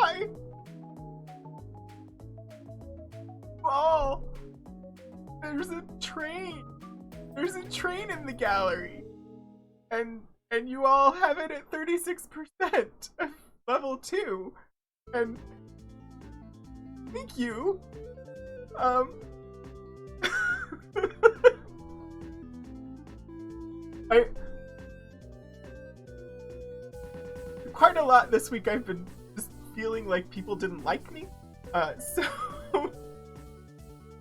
Hi! Oh! There's a train! There's a train in the gallery! And you all have it at 36% of level 2. And thank you. I quite a lot this week I've been just feeling like people didn't like me. So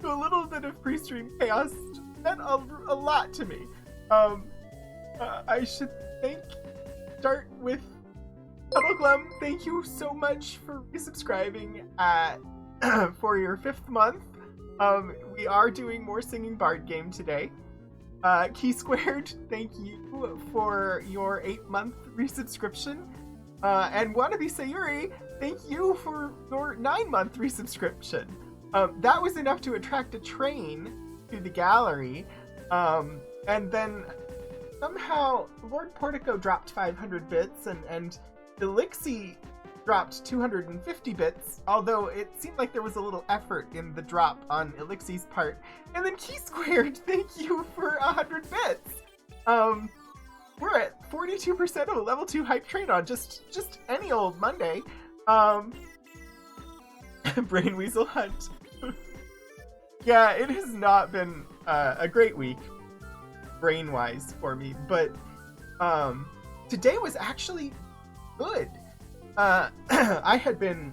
a little bit of pre-stream chaos meant a lot to me. I should start with Puddleglum. Thank you so much for resubscribing for your 5th month. We are doing more Singing Bard game today. Key Squared, thank you for your 8-month resubscription. And Wannabe Sayuri, thank you for your 9-month resubscription. That was enough to attract a train to the gallery. And then somehow Lord Portico dropped 500 bits and Elixir dropped 250 bits, although it seemed like there was a little effort in the drop on Elixir's part. And then Key Squared, thank you for 100 bits. We're at 42% of a level 2 hype train on just any old Monday. Brain Weasel Hunt. Yeah, it has not been a great week, brain-wise, for me, but today was actually good. I had been,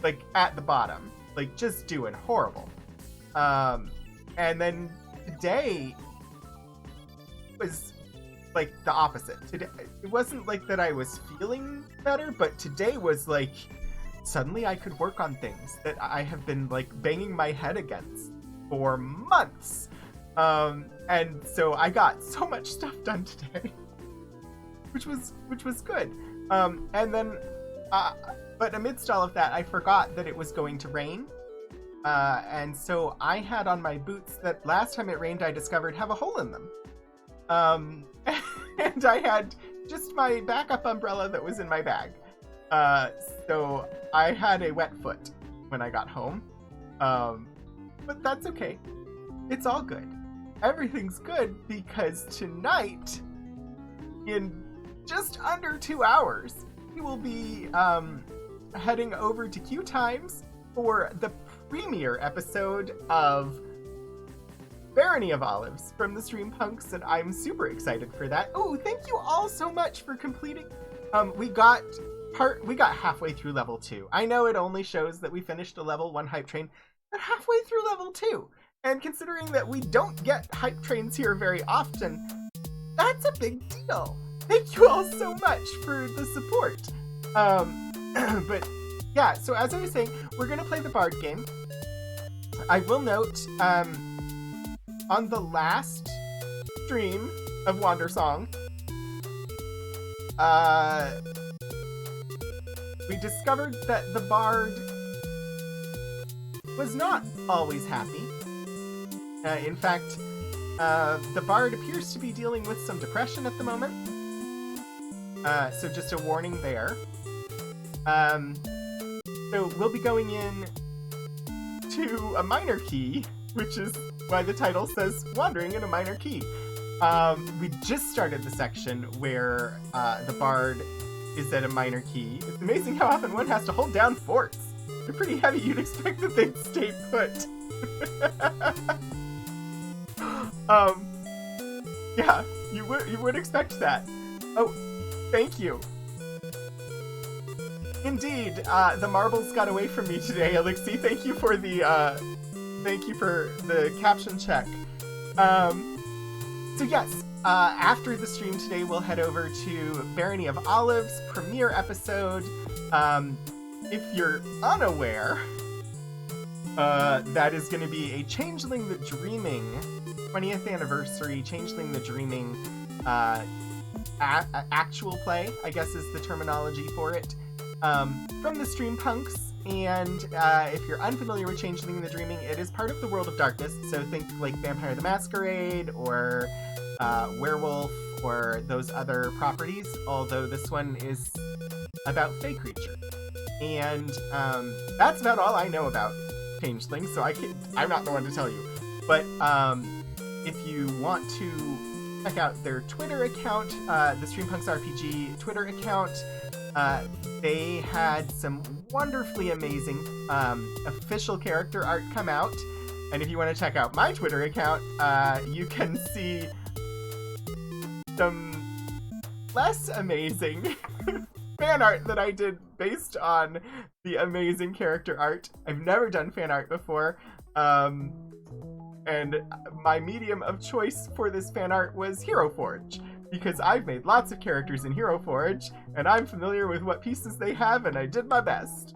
like, at the bottom, like, just doing horrible. And then today was, like, the opposite. Today, it wasn't like that I was feeling better, but today was, like, suddenly I could work on things that I have been, like, banging my head against for months. And so I got so much stuff done today, which was good. And then, but amidst all of that, I forgot that it was going to rain. And so I had on my boots that last time it rained I discovered have a hole in them. And I had just my backup umbrella that was in my bag. So I had a wet foot when I got home. But that's okay. It's all good. Everything's good because tonight, in just under 2 hours, we will be heading over to Q Times for the premiere episode of Barony of Olives from the Stream Punks, and I'm super excited for that. Oh, thank you all so much for completing. We got halfway through level 2. I know it only shows that we finished a level 1 hype train, but halfway through level 2. And considering that we don't get hype trains here very often, that's a big deal. Thank you all so much for the support. But yeah, so as I was saying, we're gonna play the Bard game. I will note, on the last stream of Wandersong, we discovered that the Bard was not always happy. In fact, the Bard appears to be dealing with some depression at the moment. So just a warning there. So we'll be going in to a minor key, which is why the title says Wandering in a Minor Key. We just started the section where the Bard is at a minor key. It's amazing how often one has to hold down forts. They're pretty heavy, you'd expect that they'd stay put. Yeah, you would expect that. Oh, thank you. Indeed, the marbles got away from me today, Elixir. Thank you for the caption check. So yes, after the stream today, we'll head over to Barony of Olives premiere episode. If you're unaware, that is going to be a Changeling the Dreaming 20th anniversary Changeling the Dreaming actual play, I guess is the terminology for it, from the Stream Punks. And if you're unfamiliar with Changeling the Dreaming, it is part of the World of Darkness, so think like Vampire the Masquerade or Werewolf or those other properties, although this one is about Fey creature. And that's about all I know about Changeling, so I'm not the one to tell you. But if you want to check out their Twitter account, the Streampunks RPG Twitter account, they had some wonderfully amazing official character art come out. And if you want to check out my Twitter account, you can see some less amazing fan art that I did based on the amazing character art. I've never done fan art before, and my medium of choice for this fan art was Hero Forge, because I've made lots of characters in Hero Forge, and I'm familiar with what pieces they have, and I did my best.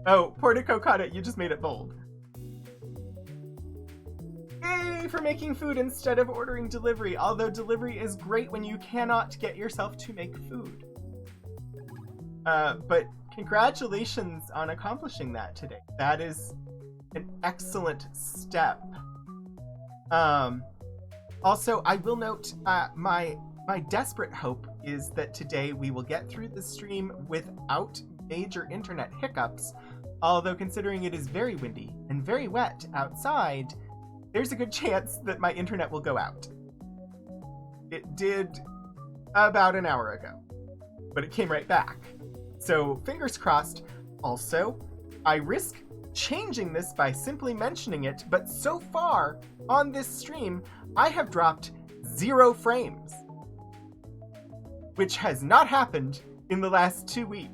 Oh, Portico caught it. You just made it bold. Yay for making food instead of ordering delivery, although delivery is great when you cannot get yourself to make food. But congratulations on accomplishing that today. That is an excellent step. Also, I will note, my desperate hope is that today we will get through the stream without major internet hiccups, although considering it is very windy and very wet outside, there's a good chance that my internet will go out. It did about an hour ago, but it came right back. So fingers crossed. Also, I risk changing this by simply mentioning it, but so far on this stream, I have dropped 0 frames, which has not happened in the last 2 weeks.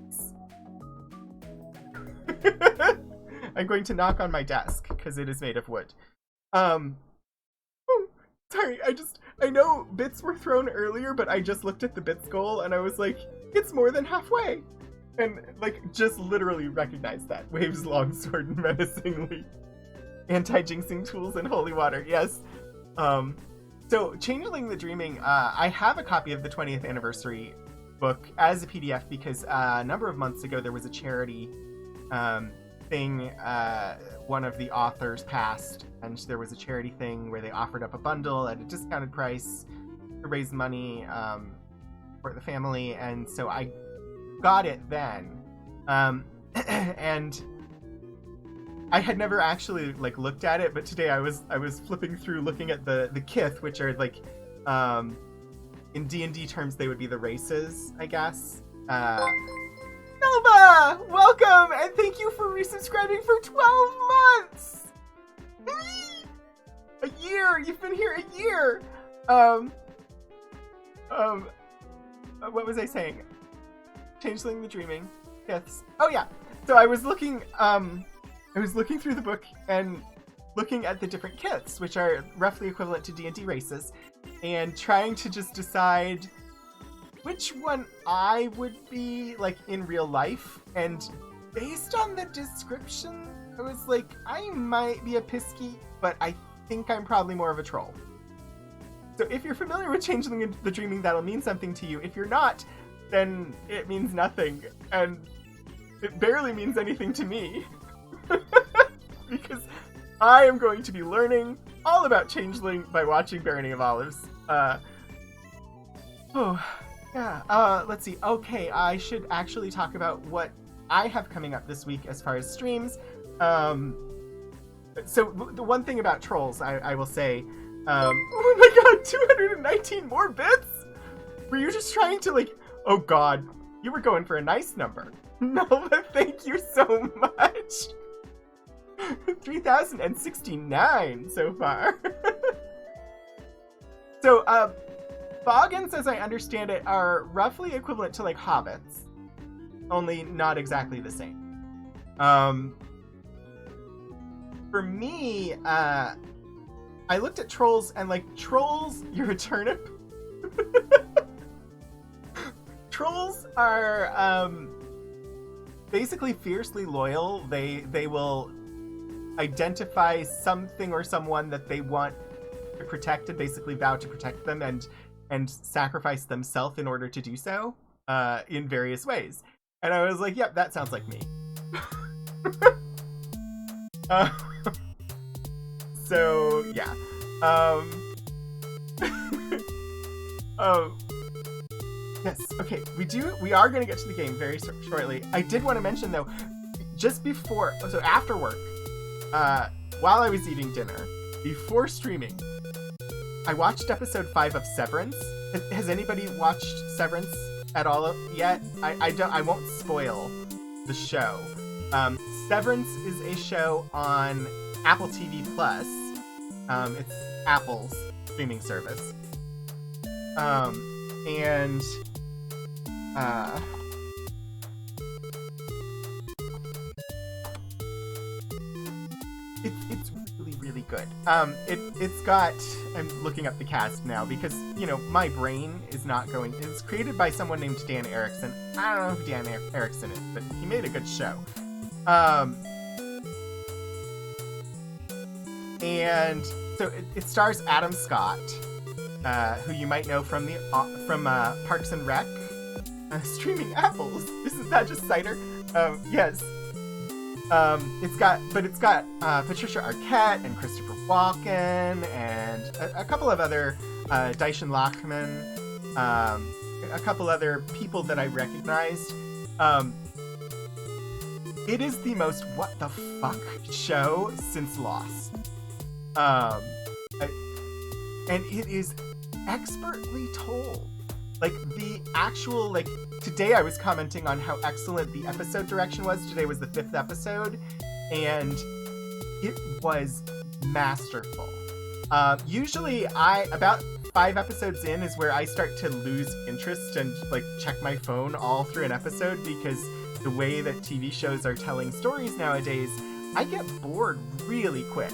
I'm going to knock on my desk because it is made of wood. Oh, sorry, I know bits were thrown earlier, but I just looked at the bits goal and I was like, it's more than halfway. And, like, just literally recognized that. Waves longsword menacingly. Anti-jinxing tools and holy water, yes. So, Changeling the Dreaming, I have a copy of the 20th anniversary book as a PDF because a number of months ago there was a charity thing. One of the authors passed, and there was a charity thing where they offered up a bundle at a discounted price to raise money for the family, and so I got it then. And I had never actually like looked at it, but today I was flipping through looking at the Kith, which are like in D&D terms they would be the races, I guess. Nova, welcome, and thank you for resubscribing for 12 months. A year. You've been here a year. What was I saying? Changeling the Dreaming. Kiths. Oh yeah. So I was looking through the book and looking at the different kiths, which are roughly equivalent to D&D races, and trying to just decide which one I would be, like, in real life. And based on the description, I was like, I might be a Pisky, but I think I'm probably more of a troll. So if you're familiar with Changeling the Dreaming, that'll mean something to you. If you're not, then it means nothing. And it barely means anything to me. Because I am going to be learning all about Changeling by watching Barony of Olives. Let's see. Okay, I should actually talk about what I have coming up this week as far as streams. So the one thing about trolls, I will say, oh my god, 219 more bits? Were you just trying to, like, oh god, you were going for a nice number. Nova, thank you so much. 3,069 so far. So, Boggins, as I understand it, are roughly equivalent to, like, hobbits. Only not exactly the same. For me, I looked at trolls, and, like, trolls, you're a turnip? Trolls are, basically fiercely loyal. They will identify something or someone that they want to protect and basically vow to protect them and sacrifice themselves in order to do so, in various ways. And I was like, yep, that sounds like me. So, yeah. Yes, okay, we are going to get to the game very shortly. I did want to mention, though, just before, so after work, while I was eating dinner, before streaming, I watched episode 5 of Severance. Has anybody watched Severance at all yet, I won't spoil the show. Severance is a show on Apple TV Plus. It's Apple's streaming service. And it's really, really good. It's got, I'm looking up the cast now because, you know, my brain is not going, it's created by someone named Dan Erickson. I don't know who Dan Erickson is, but he made a good show. And so it stars Adam Scott, who you might know from Parks and Rec, streaming apples. Isn't that just cider? Yes. It's got Patricia Arquette and Christopher Walken and a couple of other Daishin Lachman, a couple other people that I recognized. It is the most what the fuck show since Lost. And it is expertly told. Like, the actual, like, today I was commenting on how excellent the episode direction was. Today was the 5th episode, and it was masterful. Usually about 5 episodes in is where I start to lose interest and, like, check my phone all through an episode, because the way that TV shows are telling stories nowadays, I get bored really quick.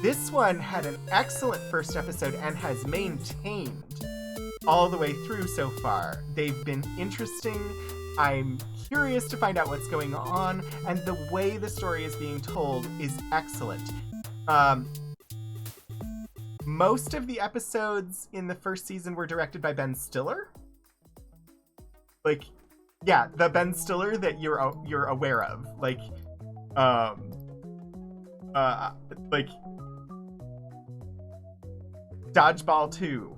This one had an excellent first episode and has maintained all the way through so far. They've been interesting. I'm curious to find out what's going on, and the way the story is being told is excellent. Most of the episodes in the first season were directed by Ben Stiller. Like, yeah, the Ben Stiller that you're aware of. Like Dodgeball 2.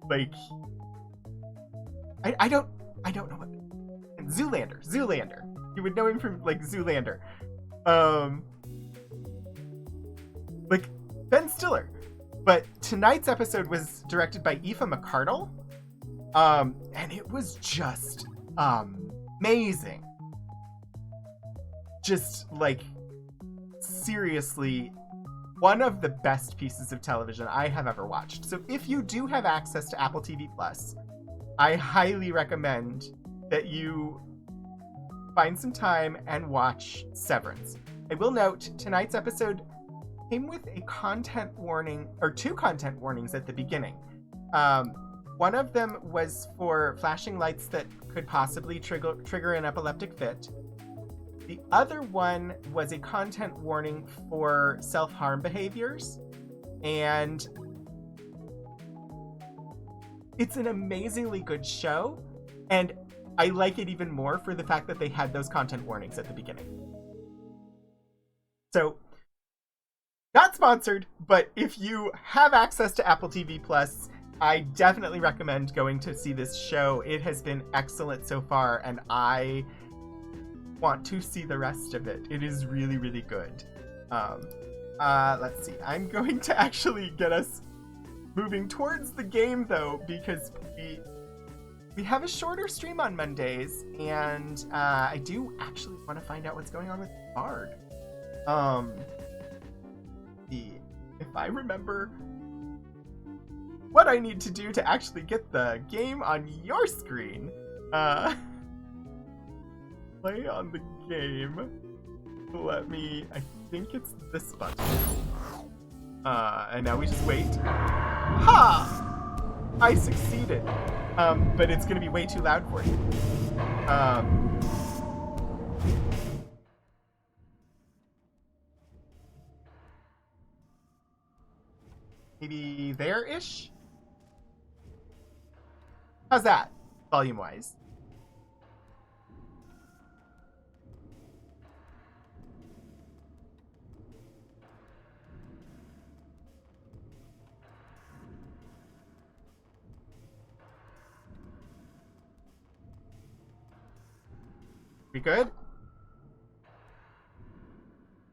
Like, I don't know what. Zoolander. You would know him from, like, Zoolander. Like, Ben Stiller. But tonight's episode was directed by Aoife McArdle. And it was just amazing. Just, like, seriously, one of the best pieces of television I have ever watched. So if you do have access to Apple TV Plus, I highly recommend that you find some time and watch Severance. I will note, tonight's episode came with a content warning, or 2 content warnings at the beginning. One of them was for flashing lights that could possibly trigger an epileptic fit. The other one was a content warning for self-harm behaviors, and it's an amazingly good show, and I like it even more for the fact that they had those content warnings at the beginning. So, not sponsored, but if you have access to Apple TV Plus, I definitely recommend going to see this show. It has been excellent so far, and I want to see the rest of it. It is really, really good. Let's see. I'm going to actually get us moving towards the game, though, because we have a shorter stream on Mondays, and I do actually want to find out what's going on with Bard. If I remember what I need to do to actually get the game on your screen. Play on the game. I think it's this button. And now we just wait. Ha! I succeeded. But it's gonna be way too loud for you. Maybe there-ish? How's that, volume-wise? We good?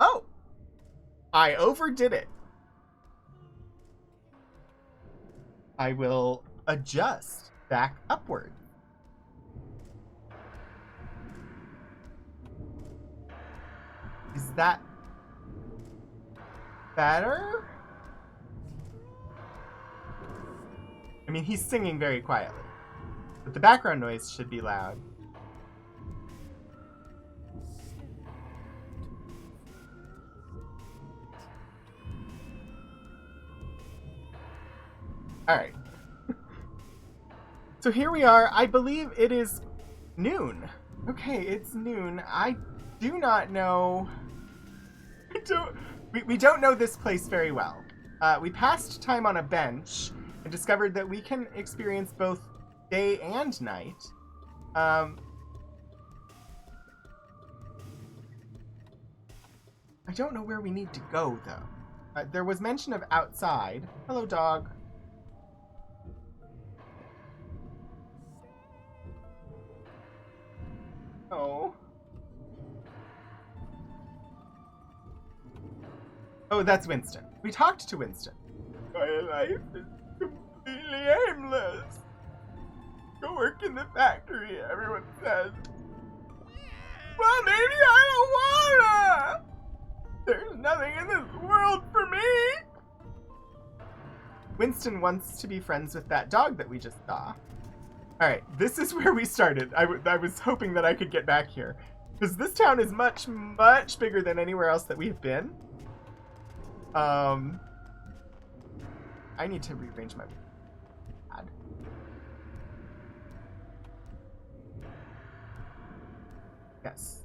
Oh! I overdid it. I will adjust back upward. Is that better? I mean, he's singing very quietly, but the background noise should be loud. Alright. So here we are. I believe it is noon. Okay, it's noon. I do not know... We don't know this place very well. We passed time on a bench and discovered that we can experience both day and night. I don't know where we need to go, though. There was mention of outside. Hello, dog. Oh. Oh, that's Winston. We talked to Winston. My life is completely aimless. Go work in the factory, everyone says. Well, maybe I don't wanna! There's nothing in this world for me! Winston wants to be friends with that dog that we just saw. Alright, this is where we started. I was hoping that I could get back here. Because this town is much, much bigger than anywhere else that we have been. I need to rearrange my pad. Yes.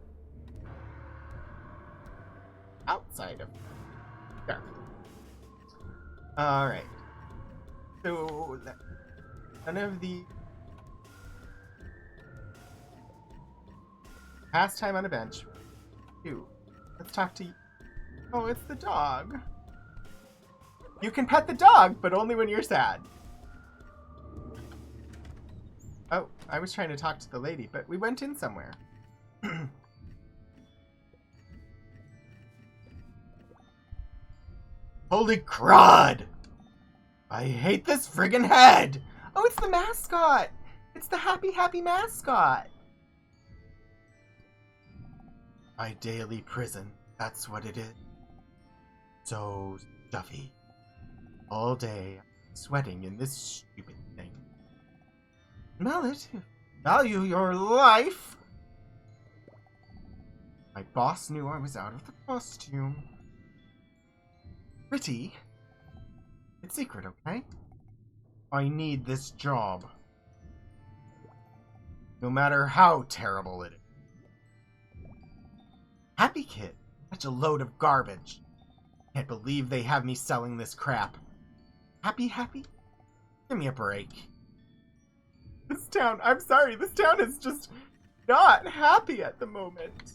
Outside of there. Alright. So, none of the past time on a bench. You. Let's talk to you. Oh, it's the dog. You can pet the dog, but only when you're sad. Oh, I was trying to talk to the lady, but we went in somewhere. Holy crud! I hate this friggin' head! Oh, it's the mascot! It's the happy, happy mascot! My daily prison, that's what it is. So stuffy. All day, sweating in this stupid thing. Smell it. Value your life. My boss knew I was out of the costume. Pretty. It's secret, okay? I need this job. No matter how terrible it is. Happy Kid. Such a load of garbage. Can't believe they have me selling this crap. Happy? Give me a break. This town, I'm sorry, this town is just not happy at the moment.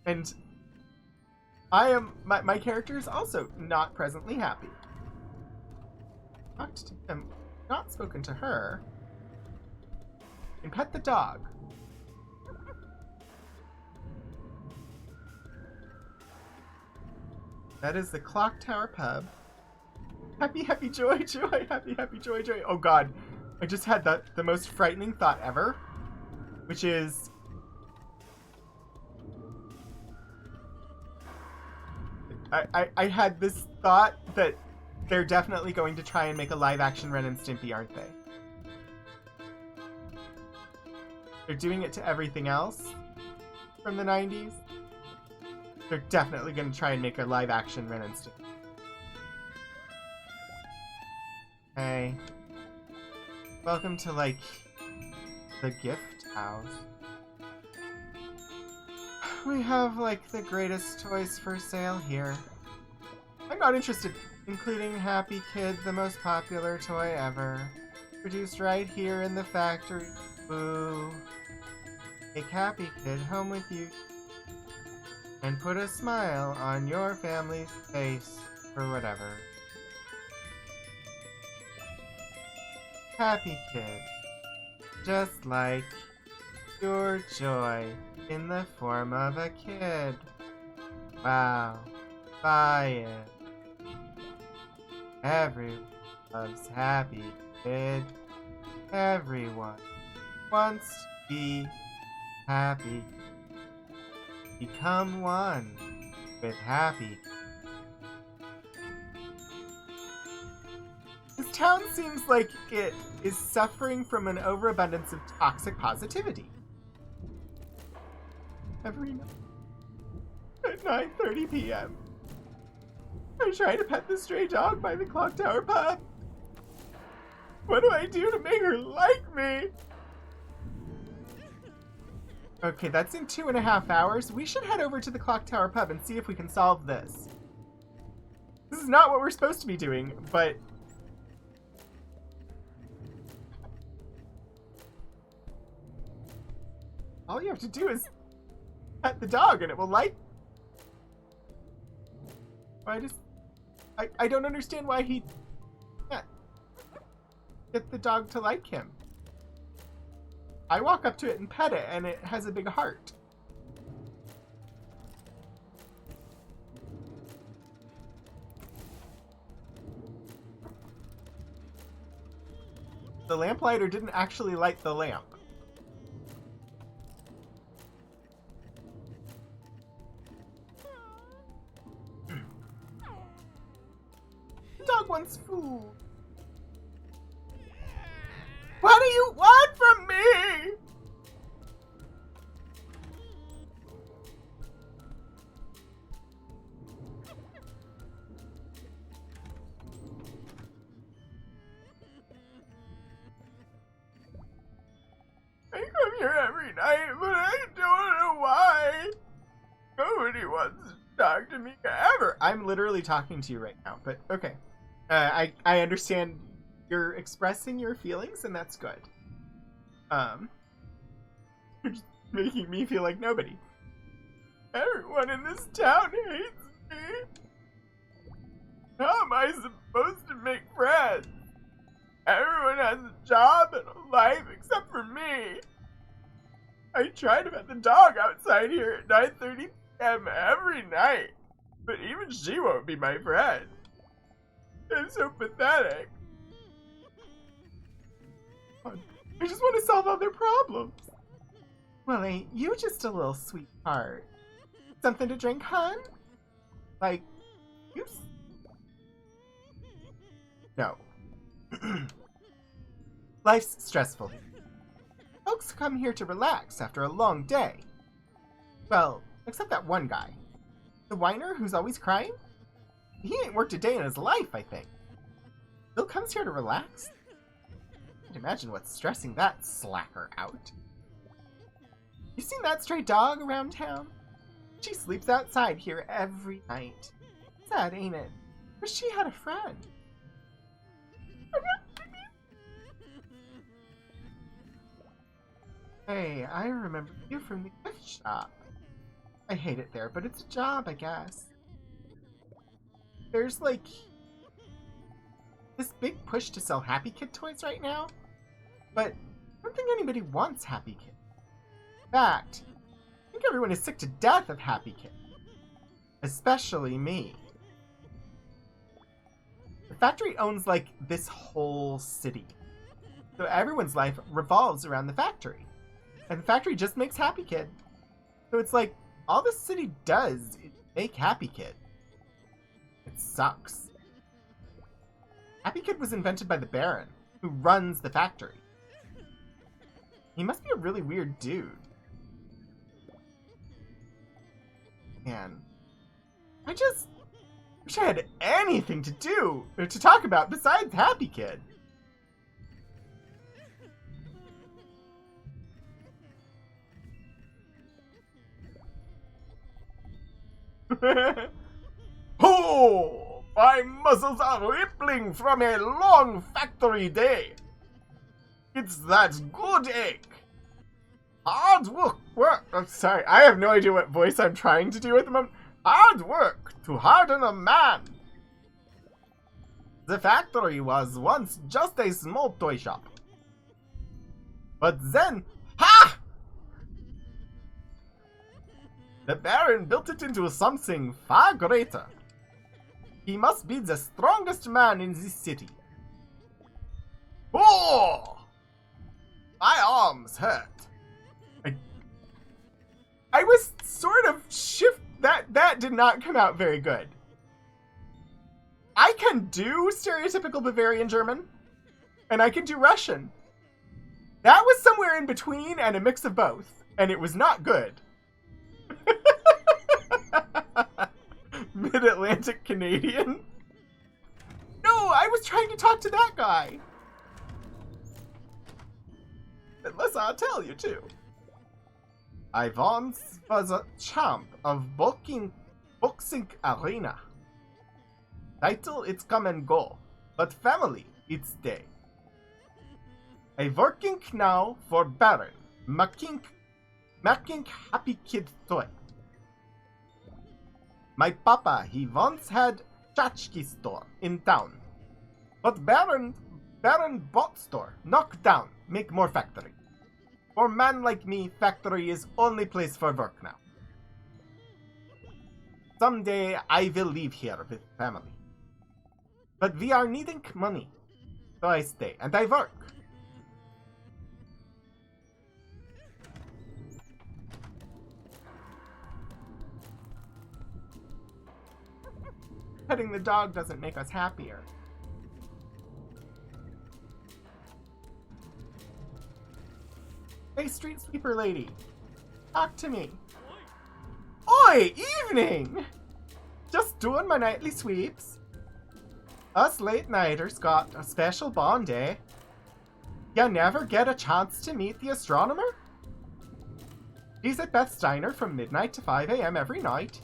And my character is also not presently happy. Talked to him, not spoken to her. And pet the dog. That is the Clock Tower Pub. Happy, joy, happy, joy. Oh god, I just had the most frightening thought ever, which is... I had this thought that they're definitely going to try and make a live-action Ren and Stimpy, aren't they? They're doing it to everything else from the 90s. They're definitely going to try and make a live-action Ren and Stimpy. Hey. Welcome to, like, the gift house. We have, like, the greatest toys for sale here. I'm not interested, including Happy Kid, the most popular toy ever. Produced right here in the factory. Boo. Take Happy Kid home with you. And put a smile on your family's face, or whatever. Happy Kid. Just like your joy in the form of a kid. Wow. Buy it. Everyone loves Happy Kid. Everyone wants to be happy. Become one with Happy. This town seems like it is suffering from an overabundance of toxic positivity. Every night at 9:30 p.m. I try to pet the stray dog by the clock tower pub. What do I do to make her like me? Okay, that's in 2.5 hours. We should head over to the clock tower pub and see if we can solve this. This is not what we're supposed to be doing, but... all you have to do is pet the dog and it will like... I don't understand why he can't get the dog to like him. I walk up to it and pet it, and it has a big heart. The lamplighter didn't actually light the lamp. The dog wants food. What do you want from me? I come here every night, but I don't know why. Nobody wants to talk to me ever. I'm literally talking to you right now, but okay. I understand you're expressing your feelings, and that's good. You're just making me feel like nobody. Everyone in this town hates me. How am I supposed to make friends? Everyone has a job and a life except for me. I try to pet the dog outside here at 9:30 p.m. every night, but even she won't be my friend. I'm so pathetic. I just want to solve all their problems. Well, ain't you just a little sweetheart? Something to drink, hon? Like, juice? No. Life's stressful. Folks come here to relax after a long day. Well, except that one guy. The whiner who's always crying? He ain't worked a day in his life, I think. Bill comes here to relax? Can't imagine what's stressing that slacker out. You seen that stray dog around town? She sleeps outside here every night. Sad, ain't it? Wish she had a friend. Hey, I remember you from the gift shop. I hate it there, but it's a job, I guess. There's, like, this big push to sell Happy Kid toys right now, but I don't think anybody wants Happy Kid. In fact, I think everyone is sick to death of Happy Kid. Especially me. The factory owns, like, this whole city. So everyone's life revolves around the factory. And the factory just makes Happy Kid. So it's like, all the city does is make Happy Kid. It sucks. Happy Kid was invented by the Baron, who runs the factory. He must be a really weird dude. Man, I just wish I had anything to do, or to talk about besides Happy Kid. Oh, my muscles are rippling from a long factory day. It's that good ache. Hard work. I'm sorry, I have no idea what voice I'm trying to do at the moment. Hard work to harden a man. The factory was once just a small toy shop. But then, ha! The Baron built it into something far greater. He must be the strongest man in this city. Oh! My arms hurt. I was sort of that did not come out very good. I can do stereotypical Bavarian German, and I can do Russian. That was somewhere in between and a mix of both, and it was not good. Mid-Atlantic Canadian? No, I was trying to talk to that guy. Unless I'll tell you too. I once was a champ of boxing arena. Title it's come and go, but family it's stay. I working now for Baron, making happy kid toy. My papa he once had tchotchke store in town, but Baron bought store, knock down, make more factory. For man like me, factory is only place for work now. Someday I will leave here with family. But we are needing money, so I stay and I work. Petting the dog doesn't make us happier. Hey, street sweeper lady, talk to me. Oi, evening! Just doing my nightly sweeps. Us late-nighters got a special bond day. You never get a chance to meet the astronomer? She's at Beth's Diner from midnight to 5 a.m. every night.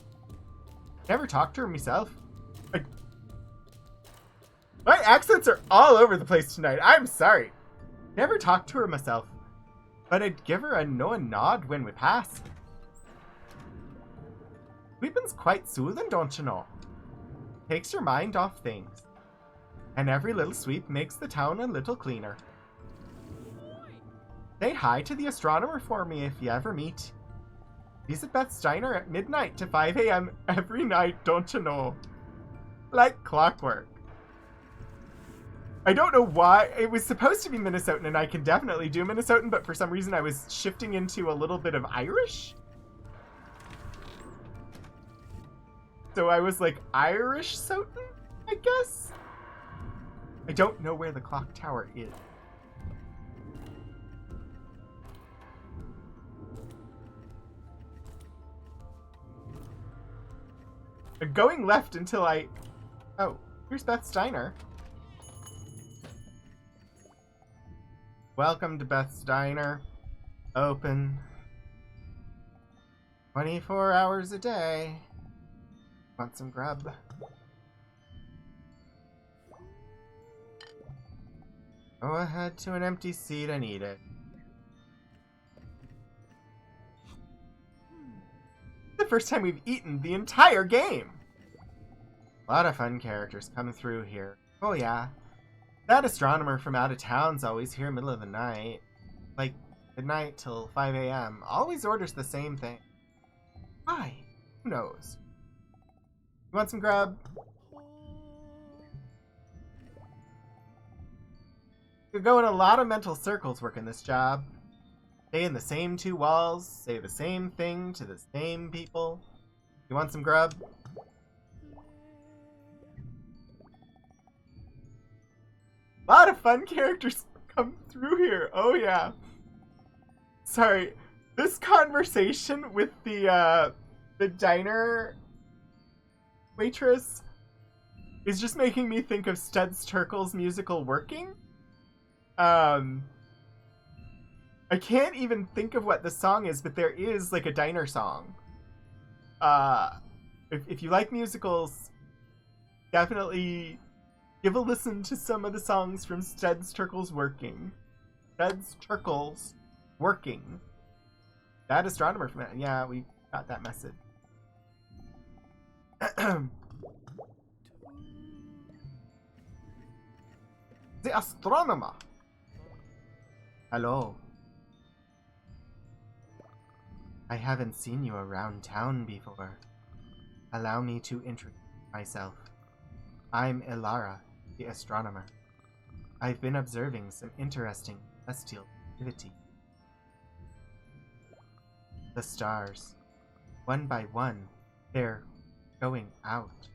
Never talked to her myself. My accents are all over the place tonight. I'm sorry. Never talked to her myself. But I'd give her a knowing nod when we pass. Sweeping's quite soothing, don't you know? Takes your mind off things. And every little sweep makes the town a little cleaner. Say hi to the astronomer for me if you ever meet. He's at Beth's Diner at midnight to 5 a.m. every night, don't you know? Like clockwork. I don't know why. It was supposed to be Minnesotan, and I can definitely do Minnesotan, but for some reason I was shifting into a little bit of Irish. So I was like Irish-sotan, I guess? I don't know where the clock tower is. I'm going left until I... Oh, here's Beth's Diner. Welcome to Beth's Diner. Open 24 hours a day. Want some grub? Go ahead to an empty seat and eat it. The first time we've eaten the entire game. A lot of fun characters come through here. Oh yeah. That astronomer from out of town's always here middle of the night. Like midnight till 5 a.m. Always orders the same thing. Why? Who knows? You want some grub? You're going a lot of mental circles working this job. Stay in the same two walls, say the same thing to the same people. You want some grub? A lot of fun characters come through here. Oh yeah. Sorry, this conversation with the diner waitress is just making me think of Studs Terkel's musical Working. I can't even think of what the song is, but there is like a diner song. If you like musicals, definitely give a listen to some of the songs from Studs Terkel's Working. Studs Terkel's Working. That astronomer from it. Yeah, we got that message. The astronomer. Hello. I haven't seen you around town before. Allow me to introduce myself. I'm Ilara, the astronomer. I've been observing some interesting celestial activity. The stars, one by one, they're going out.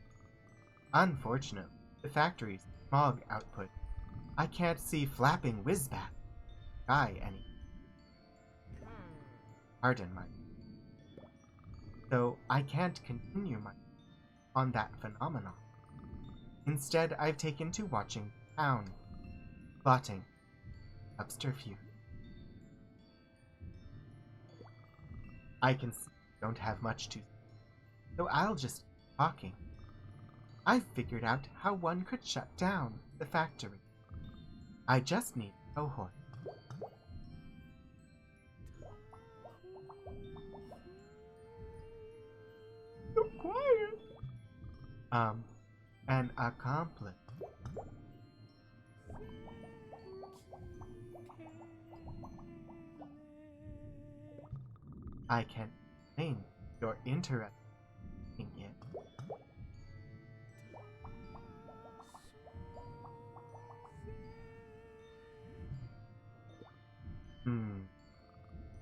Unfortunately, the factory's smog output. I can't see flapping whizbang sky any. Pardon my. So I can't continue my on that phenomenon. Instead, I've taken to watching town, plotting, subterfuge. I can see you don't have much to say, so I'll just keep talking. I've figured out how one could shut down the factory. I just need a cohort. So quiet. An accomplice. I can explain your interest in it.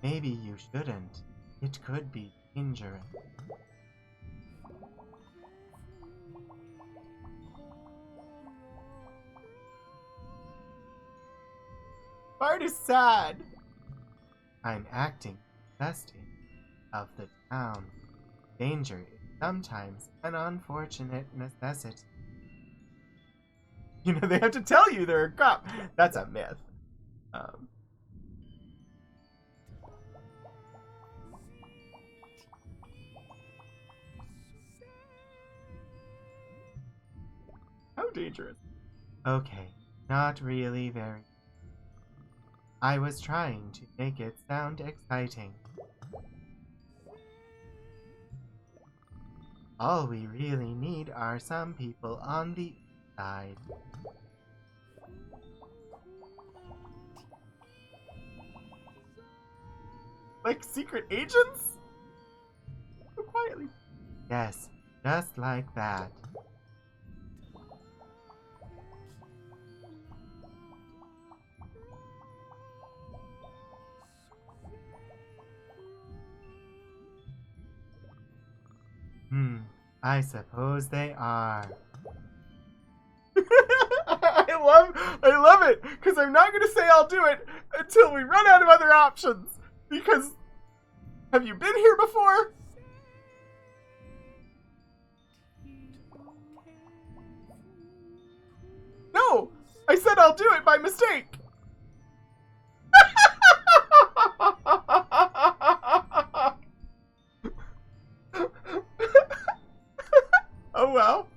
Maybe you shouldn't. It could be dangerous. Bart is sad. I'm acting best of the town. Danger is sometimes an unfortunate necessity. You know, they have to tell you they're a cop. That's a myth. How dangerous? Okay, not really very. I was trying to make it sound exciting. All we really need are some people on the side. Like secret agents? So quietly. Yes, just like that. I suppose they are. I love it, because I'm not going to say I'll do it until we run out of other options. Because, have you been here before? No, I said I'll do it by mistake. Oh well.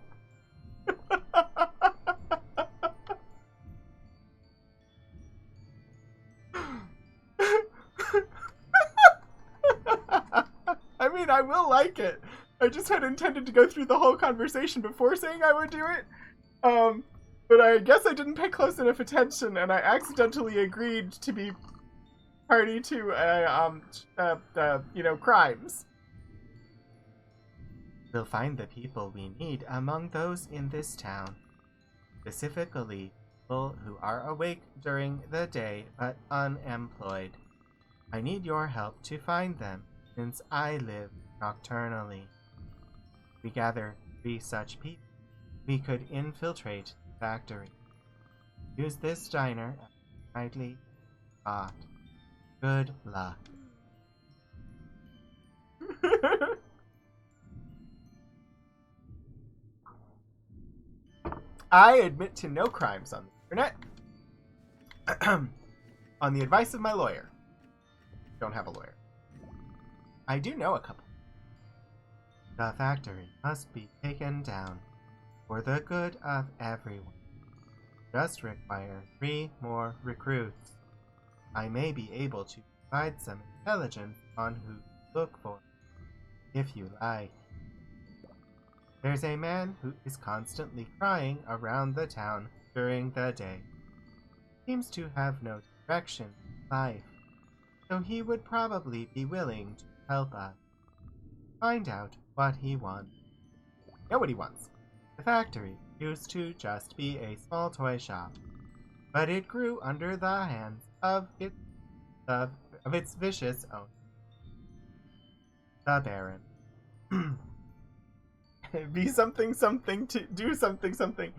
I mean, I will like it. I just had intended to go through the whole conversation before saying I would do it. But I guess I didn't pay close enough attention, and I accidentally agreed to be party to, crimes. We'll find the people we need among those in this town, specifically people who are awake during the day but unemployed. I need your help to find them, since I live nocturnally. We gather 3 such people. We could infiltrate the factory. Use this diner as a nightly spot. Good luck. I admit to no crimes on the internet. On the advice of my lawyer. Don't have a lawyer. I do know a couple. The factory must be taken down for the good of everyone. Just require 3 more recruits. I may be able to provide some intelligence on who to look for, if you like. There's a man who is constantly crying around the town during the day. Seems to have no direction in life, so he would probably be willing to help us. Find out what he wants. Know what he wants. The factory used to just be a small toy shop, but it grew under the hands of its vicious owner, the Baron. be something something to do something something.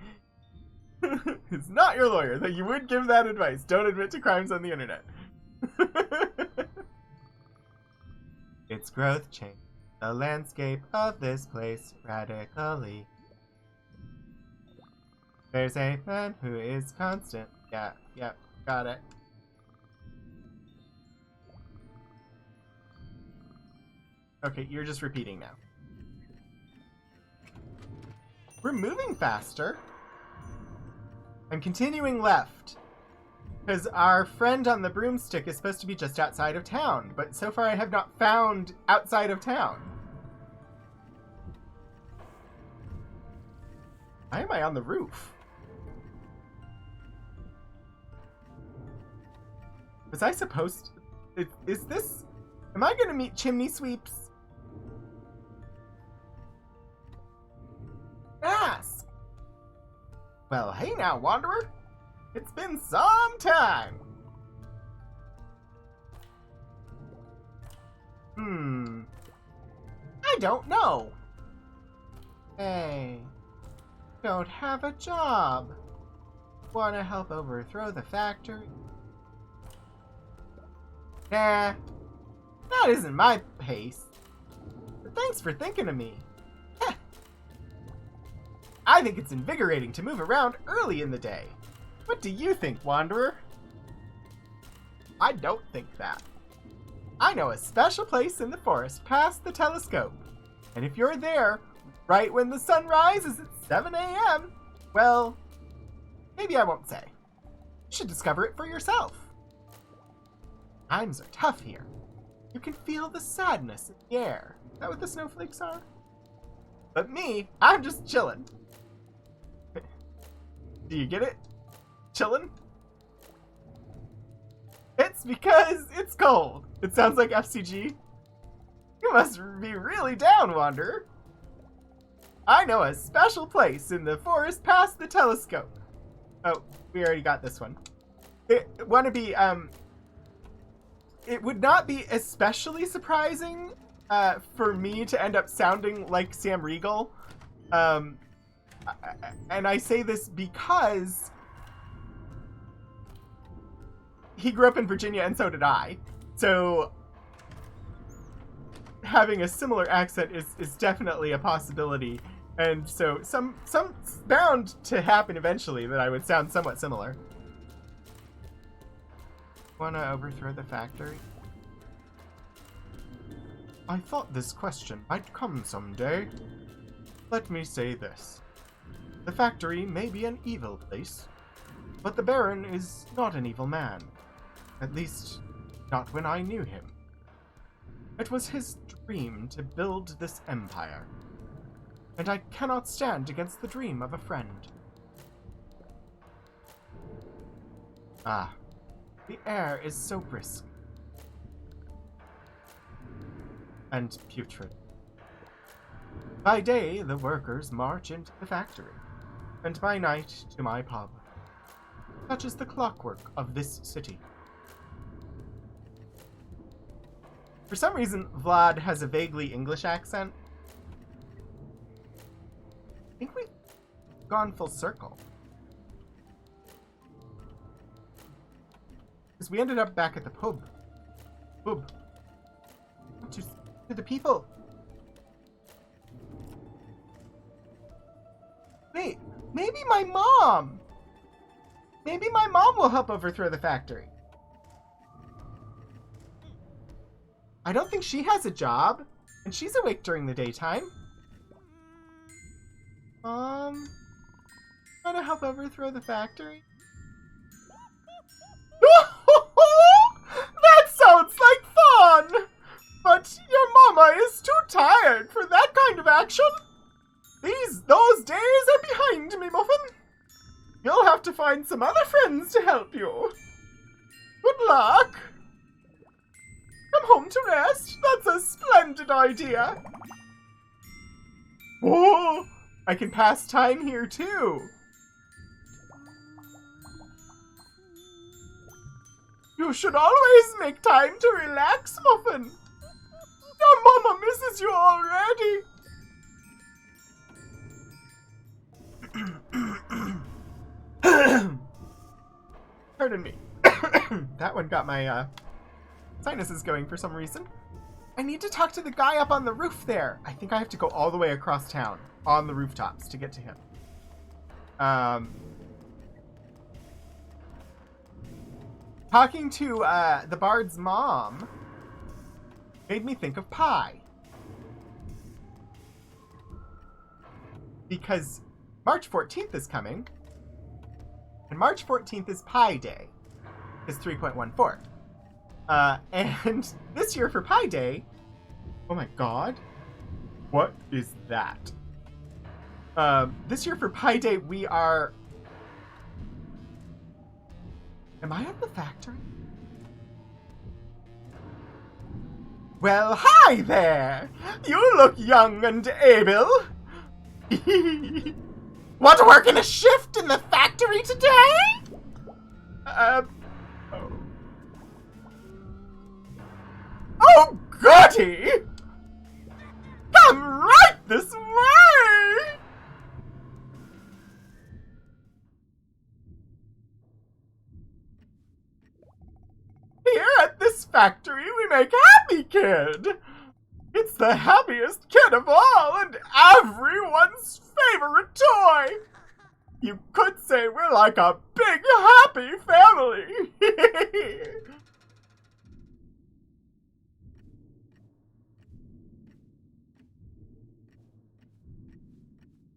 It's not your lawyer that you would give that advice. Don't admit to crimes on the internet. Its growth changed the landscape of this place radically. There's a man who is constant. Yeah, got it. Okay, you're just repeating now. We're moving faster. I'm continuing left. Because our friend on the broomstick is supposed to be just outside of town. But so far I have not found outside of town. Why am I on the roof? Was I supposed to... Is this... Am I going to meet chimney sweeps? Ask! Well, hey now, Wanderer. It's been some time. I don't know. Hey, don't have a job. Wanna help overthrow the factory? Nah, that isn't my pace. But thanks for thinking of me. I think it's invigorating to move around early in the day. What do you think, Wanderer? I don't think that. I know a special place in the forest past the telescope. And if you're there, right when the sun rises at 7 a.m., well, maybe I won't say. You should discover it for yourself. Times are tough here. You can feel the sadness in the air. Is that what the snowflakes are? But me, I'm just chillin'. Do you get it? Chillin'? It's because it's cold. It sounds like FCG. You must be really down, Wanderer. I know a special place in the forest past the telescope. Oh, we already got this one. It would not be especially surprising for me to end up sounding like Sam Riegel. And I say this because he grew up in Virginia and so did I. So having a similar accent is definitely a possibility. And so some bound to happen eventually that I would sound somewhat similar. Wanna overthrow the factory? I thought this question might come someday. Let me say this. The factory may be an evil place, but the Baron is not an evil man. At least, not when I knew him. It was his dream to build this empire, and I cannot stand against the dream of a friend. Ah, the air is so brisk and putrid. By day, the workers march into the factory, and by night to my pub. Such is the clockwork of this city. For some reason, Vlad has a vaguely English accent. I think we've gone full circle. Because we ended up back at the pub. To the people. Wait, maybe my mom! Maybe my mom will help overthrow the factory. I don't think she has a job, and she's awake during the daytime. Mom, want to help overthrow the factory? That sounds like fun! But your mama is too tired for that kind of action. Those days are behind me, Muffin. You'll have to find some other friends to help you. Good luck. Come home to rest. That's a splendid idea. Oh, I can pass time here too. You should always make time to relax, Muffin. Your mama misses you already. Pardon me. That one got my sinuses going for some reason. I need to talk to the guy up on the roof there. I think I have to go all the way across town on the rooftops to get to him. Talking to the bard's mom made me think of pie. Because March 14th is coming, and March 14th is Pi Day. It's 3.14. And this year for Pi Day, oh my god, what is that? This year for Pi Day, we are... Am I at the factory? Well, hi there! You look young and able. Want to work in a shift in the factory today? Oh, goody! Come right this way! Here at this factory, we make Happy Kid! It's the happiest kid of all, and everyone's favorite toy! You could say we're like a big happy family!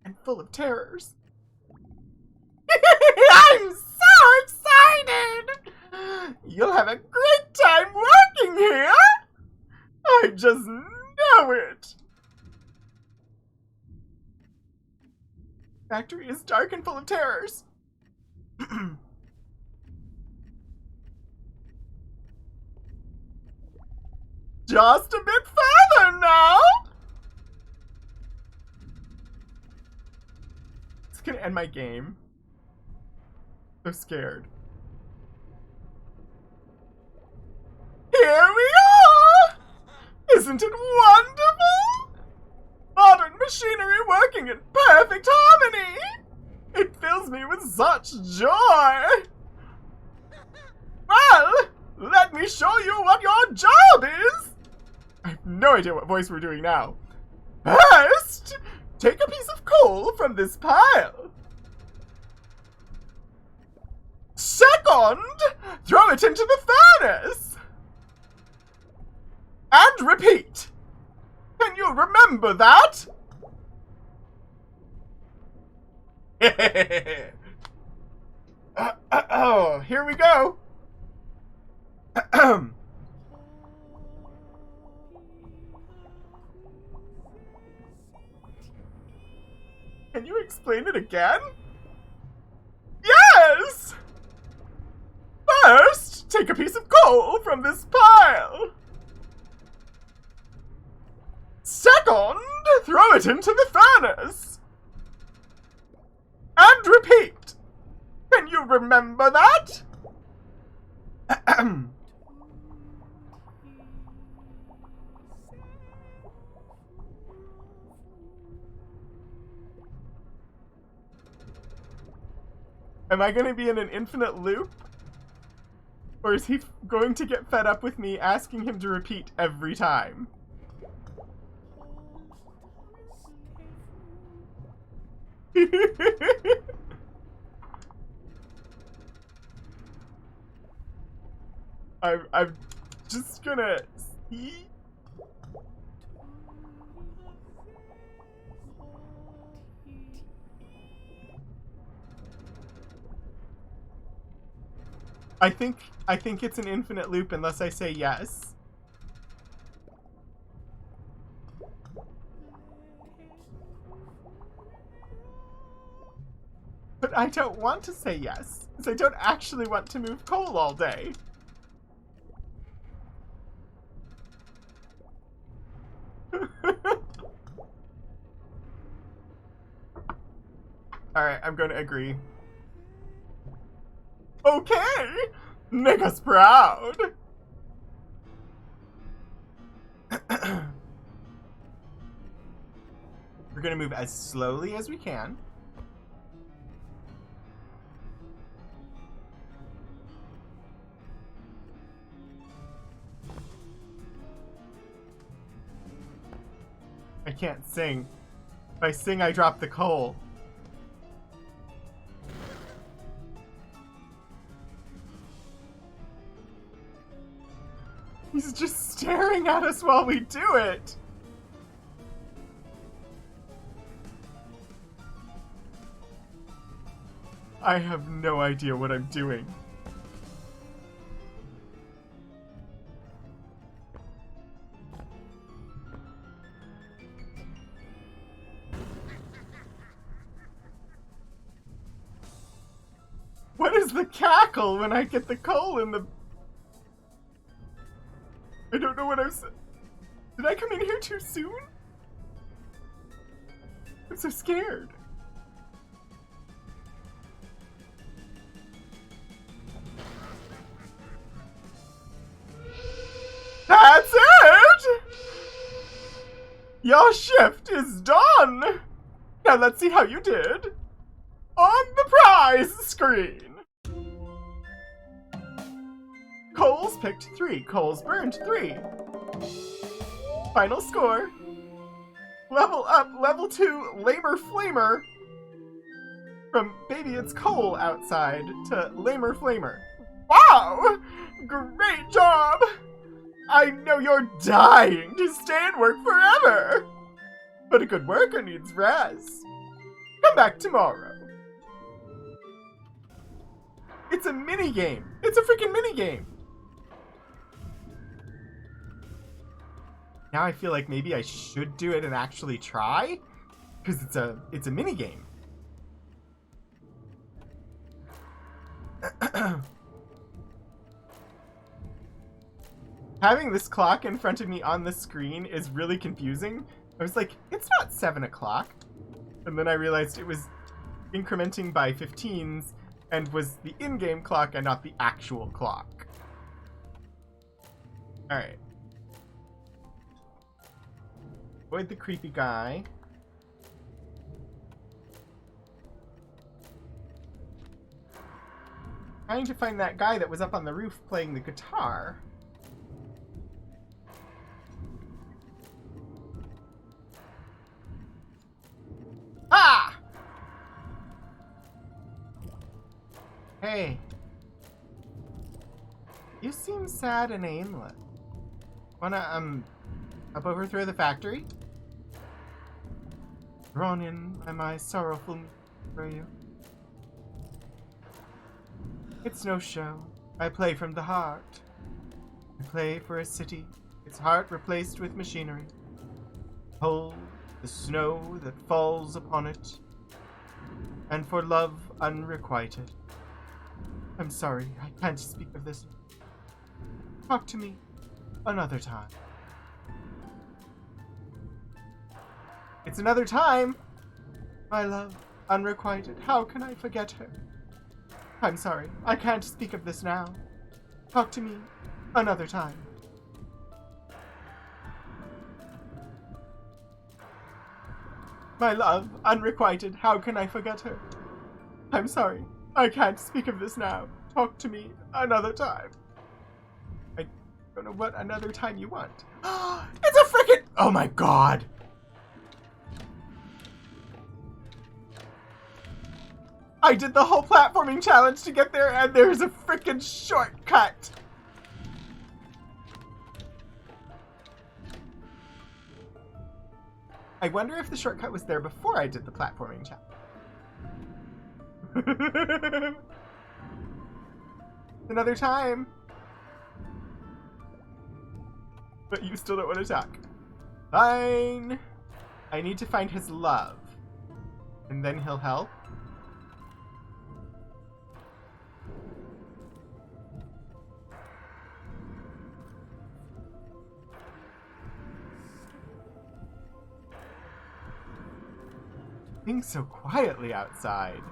And full of terrors. I'm so excited! You'll have a great time working here! I just know it! Factory is dark and full of terrors. Just a bit further now! It's gonna end my game. So scared. Here we are! Isn't it wonderful? Modern machinery working in perfect harmony! It fills me with such joy! Well, let me show you what your job is! I have no idea what voice we're doing now. First, take a piece of coal from this pile. Second, throw it into the furnace. And repeat. Can you remember that? Oh, here we go. Can you explain it again? Yes! First, take a piece of coal from this pile. Second, throw it into the furnace. And repeat. Can you remember that? Am I going to be in an infinite loop? Or is he going to get fed up with me asking him to repeat every time? I'm just gonna see. I think it's an infinite loop unless I say yes. But I don't want to say yes, because I don't actually want to move coal all day. Alright, I'm going to agree. Okay! Make us proud! We're going to move as slowly as we can. I can't sing. If I sing, I drop the coal. He's just staring at us while we do it. I have no idea what I'm doing. What is the cackle when I get the coal in the... I don't know what I'm saying. Did I come in here too soon? I'm so scared. That's it! Your shift is done! Now let's see how you did on the prize screen. Coals picked 3. Coals burned 3. Final score. Level up, level 2, Lamer Flamer. From Baby It's Coal Outside to Lamer Flamer. Wow! Great job! I know you're dying to stay and work forever! But a good worker needs rest. Come back tomorrow. It's a minigame. It's a freaking minigame. Now I feel like maybe I should do it and actually try, because it's a minigame. Having this clock in front of me on the screen is really confusing. I was like, it's not 7 o'clock. And then I realized it was incrementing by 15s and was the in-game clock and not the actual clock. Alright. Avoid the creepy guy. Trying to find that guy that was up on the roof playing the guitar. Ah! Hey. You seem sad and aimless. Wanna, help overthrow the factory? Drawn in by my sorrowful for you. It's no show. I play from the heart. I play for a city, its heart replaced with machinery. Hold the snow that falls upon it, and for love unrequited. I'm sorry, I can't speak of this. Talk to me another time. It's another time! My love, unrequited, how can I forget her? I'm sorry, I can't speak of this now. Talk to me another time. My love, unrequited, how can I forget her? I'm sorry, I can't speak of this now. Talk to me another time. I don't know what another time you want. It's a frickin'... Oh my god! I did the whole platforming challenge to get there, and there's a frickin' shortcut! I wonder if the shortcut was there before I did the platforming challenge. Another time! But you still don't want to talk. Fine! I need to find his love. And then he'll help. Sing so quietly outside.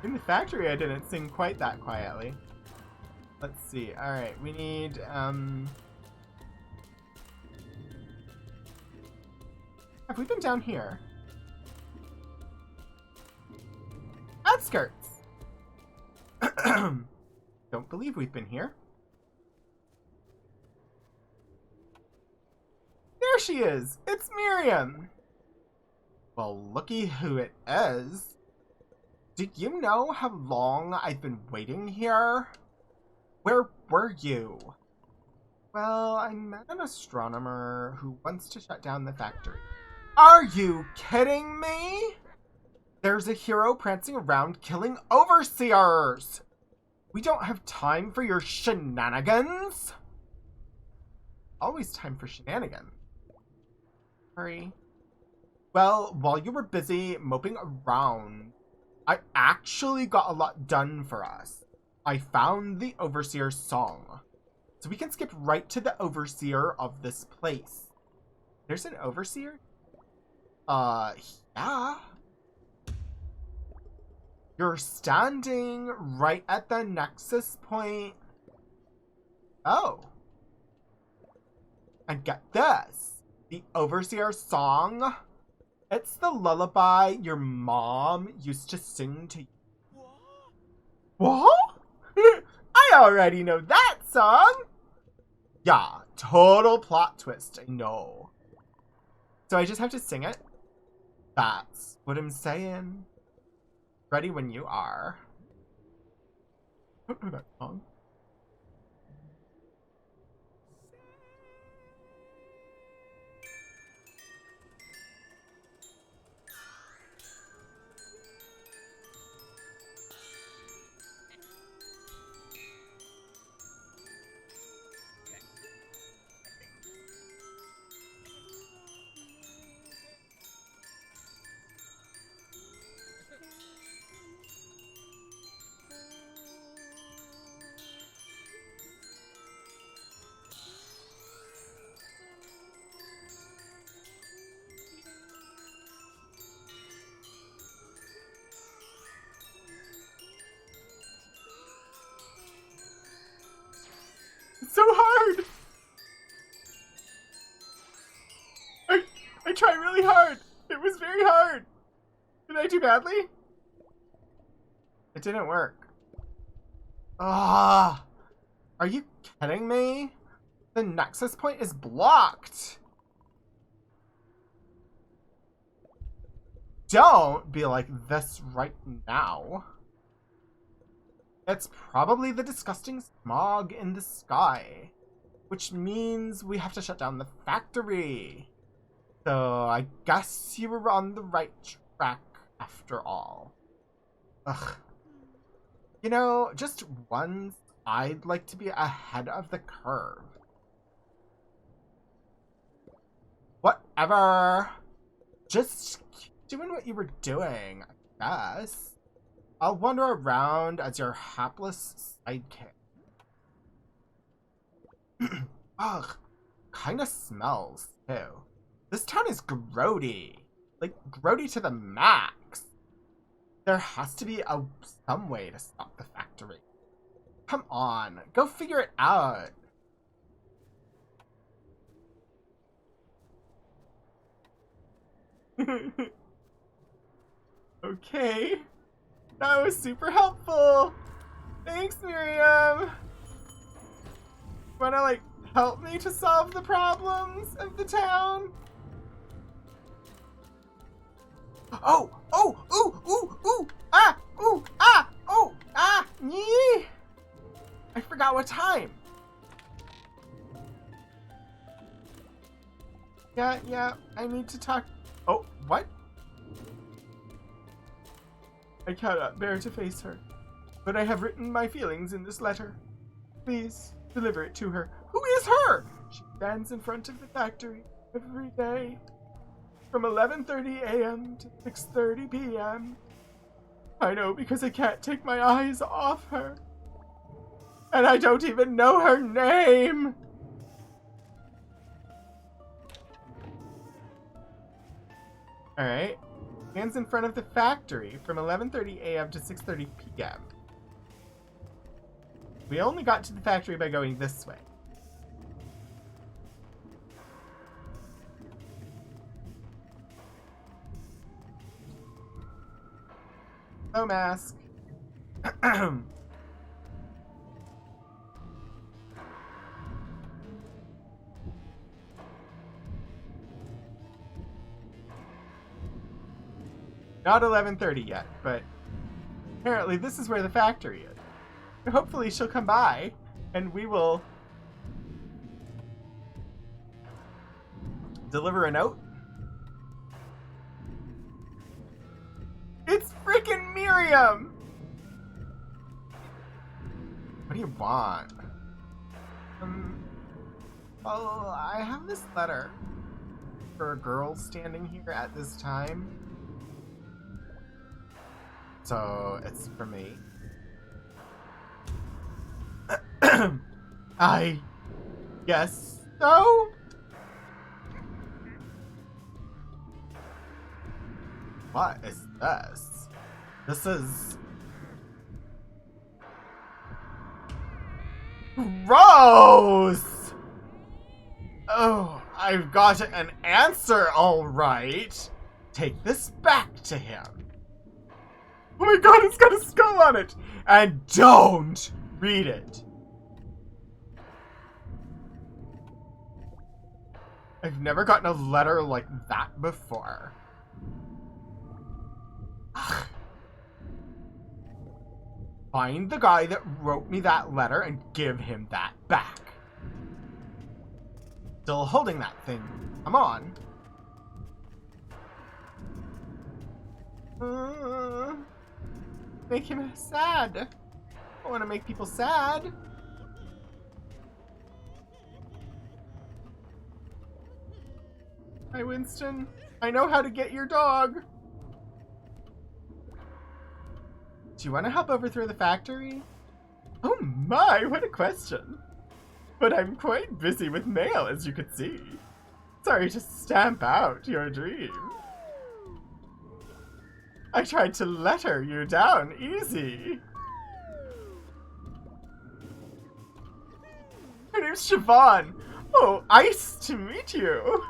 In the factory, I didn't sing quite that quietly. Let's see. All right, we need have we been down here? Outskirts. Don't believe we've been here. There she is! It's Miriam! Well, looky who it is. Do you know how long I've been waiting here? Where were you? Well, I met an astronomer who wants to shut down the factory. Are you kidding me? There's a hero prancing around killing overseers! We don't have time for your shenanigans! Always time for shenanigans. Sorry. Well, while you were busy moping around, I actually got a lot done for us. I found the Overseer's song. So we can skip right to the Overseer of this place. There's an Overseer? Yeah. You're standing right at the nexus point. Oh. And get this. The Overseer song. It's the lullaby your mom used to sing to you. What? I already know that song. Yeah, total plot twist, I know. So I just have to sing it? That's what I'm saying. Ready when you are. I don't know that song. It's so hard! I tried really hard! It was very hard! Did I do badly? It didn't work. Ah! Are you kidding me? The nexus point is blocked! Don't be like this right now. It's probably the disgusting smog in the sky, which means we have to shut down the factory. So I guess you were on the right track after all. Ugh. You know, just once I'd like to be ahead of the curve. Whatever. Just keep doing what you were doing, I guess. I'll wander around as your hapless sidekick. Ugh, kinda smells, too. This town is grody. Like, grody to the max. There has to be some way to stop the factory. Come on, go figure it out. Okay. That was super helpful! Thanks, Miriam! Wanna, like, help me to solve the problems of the town? Oh! Oh! Ooh! Ooh! Ooh! Ah! Ooh! Ah! Oh! Ah! Yee! I forgot what time! Yeah, I need to talk... Oh, what? I cannot bear to face her, but I have written my feelings in this letter. Please, deliver it to her. Who is her? She stands in front of the factory every day, from 11:30 a.m. to 6:30 p.m. I know because I can't take my eyes off her. And I don't even know her name! Alright. Stands in front of the factory from 11:30 a.m. to 6:30 p.m. We only got to the factory by going this way. No mask. Not 11:30 yet, but apparently this is where the factory is. Hopefully she'll come by, and we will deliver a note. It's freaking Miriam! What do you want? Well, I have this letter for a girl standing here at this time. So, it's for me. I guess so? What is this? This is... gross! Oh, I've got an answer, all right. Take this back to him. Oh my god, it's got a skull on it! And don't read it. I've never gotten a letter like that before. Ugh. Find the guy that wrote me that letter and give him that back. Still holding that thing. Come on. Make him sad. I want to make people sad. Hi, Winston. I know how to get your dog. Do you want to help overthrow the factory? Oh my, what a question. But I'm quite busy with mail, as you could see. Sorry to stamp out your dream. I tried to letter you down easy. Her name's Siobhan. Oh, nice to meet you.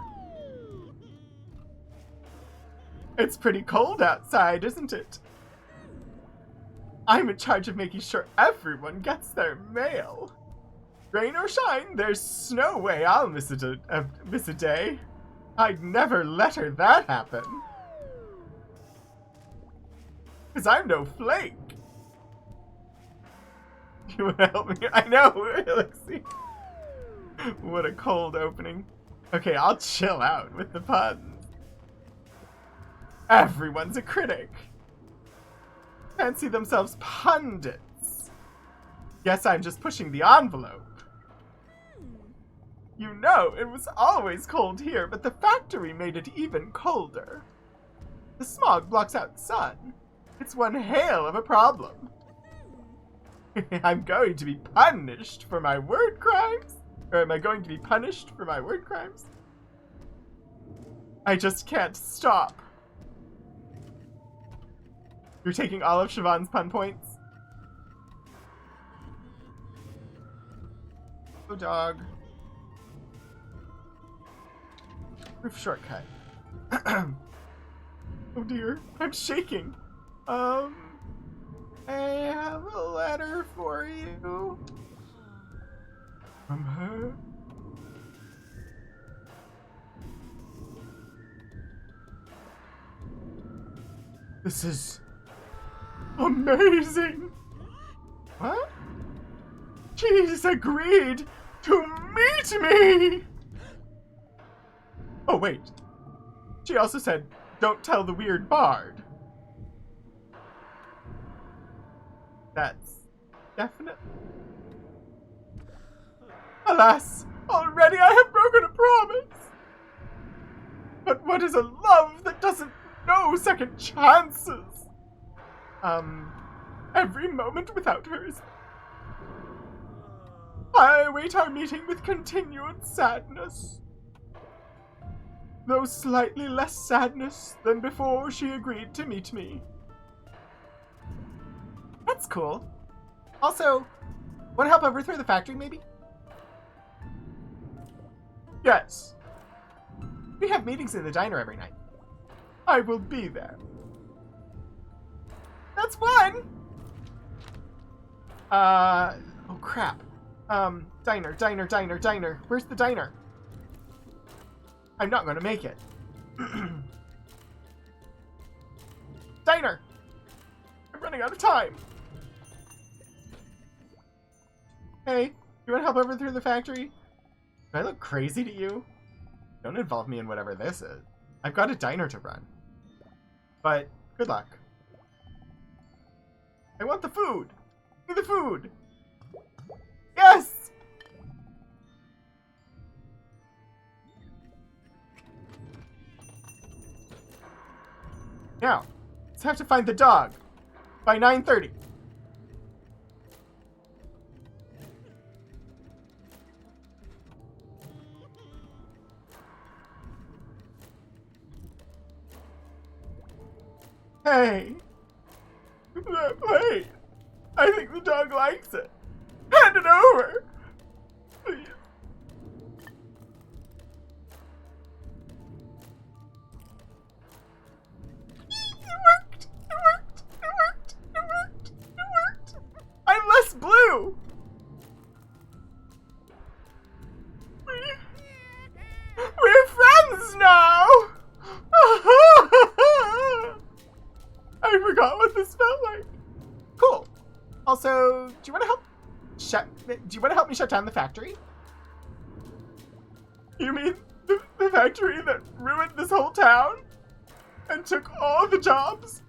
It's pretty cold outside, isn't it? I'm in charge of making sure everyone gets their mail. Rain or shine, there's no way I'll miss a day. I'd never let her that happen. 'Cause I'm no flake. You wanna help me? I know, Alexi. What a cold opening. Okay, I'll chill out with the puns. Everyone's a critic. Fancy themselves pundits. Guess I'm just pushing the envelope. You know, it was always cold here, but the factory made it even colder. The smog blocks out sun. It's one hell of a problem. I'm going to be punished for my word crimes? Or am I going to be punished for my word crimes? I just can't stop. You're taking all of Siobhan's pun points? Oh, dog. Roof shortcut. Oh dear, I'm shaking. I have a letter for you. From her. This is amazing. What? She's agreed to meet me. Oh, wait. She also said, don't tell the weird bard. That's definite. Alas, already I have broken a promise. But what is a love that doesn't know second chances? Every moment without her is... I await our meeting with continued sadness. Though slightly less sadness than before she agreed to meet me. That's cool. Also, want to help overthrow the factory, maybe? Yes. We have meetings in the diner every night. I will be there. That's fun! Oh crap. Diner. Where's the diner? I'm not gonna make it. Diner! I'm running out of time. Hey, you want to help overthrow the factory? Do I look crazy to you? Don't involve me in whatever this is. I've got a diner to run. But, good luck. I want the food! Give me the food! Yes! Now, let's have to find the dog by 9:30. Hey! That plate! I think the dog likes it. Hand it over! Please. It worked! It worked! It worked! It worked! It worked! I'm less blue! We're friends now! I forgot what this felt like. Cool. Also, do you want to help me shut down the factory? You mean the factory that ruined this whole town and took all the jobs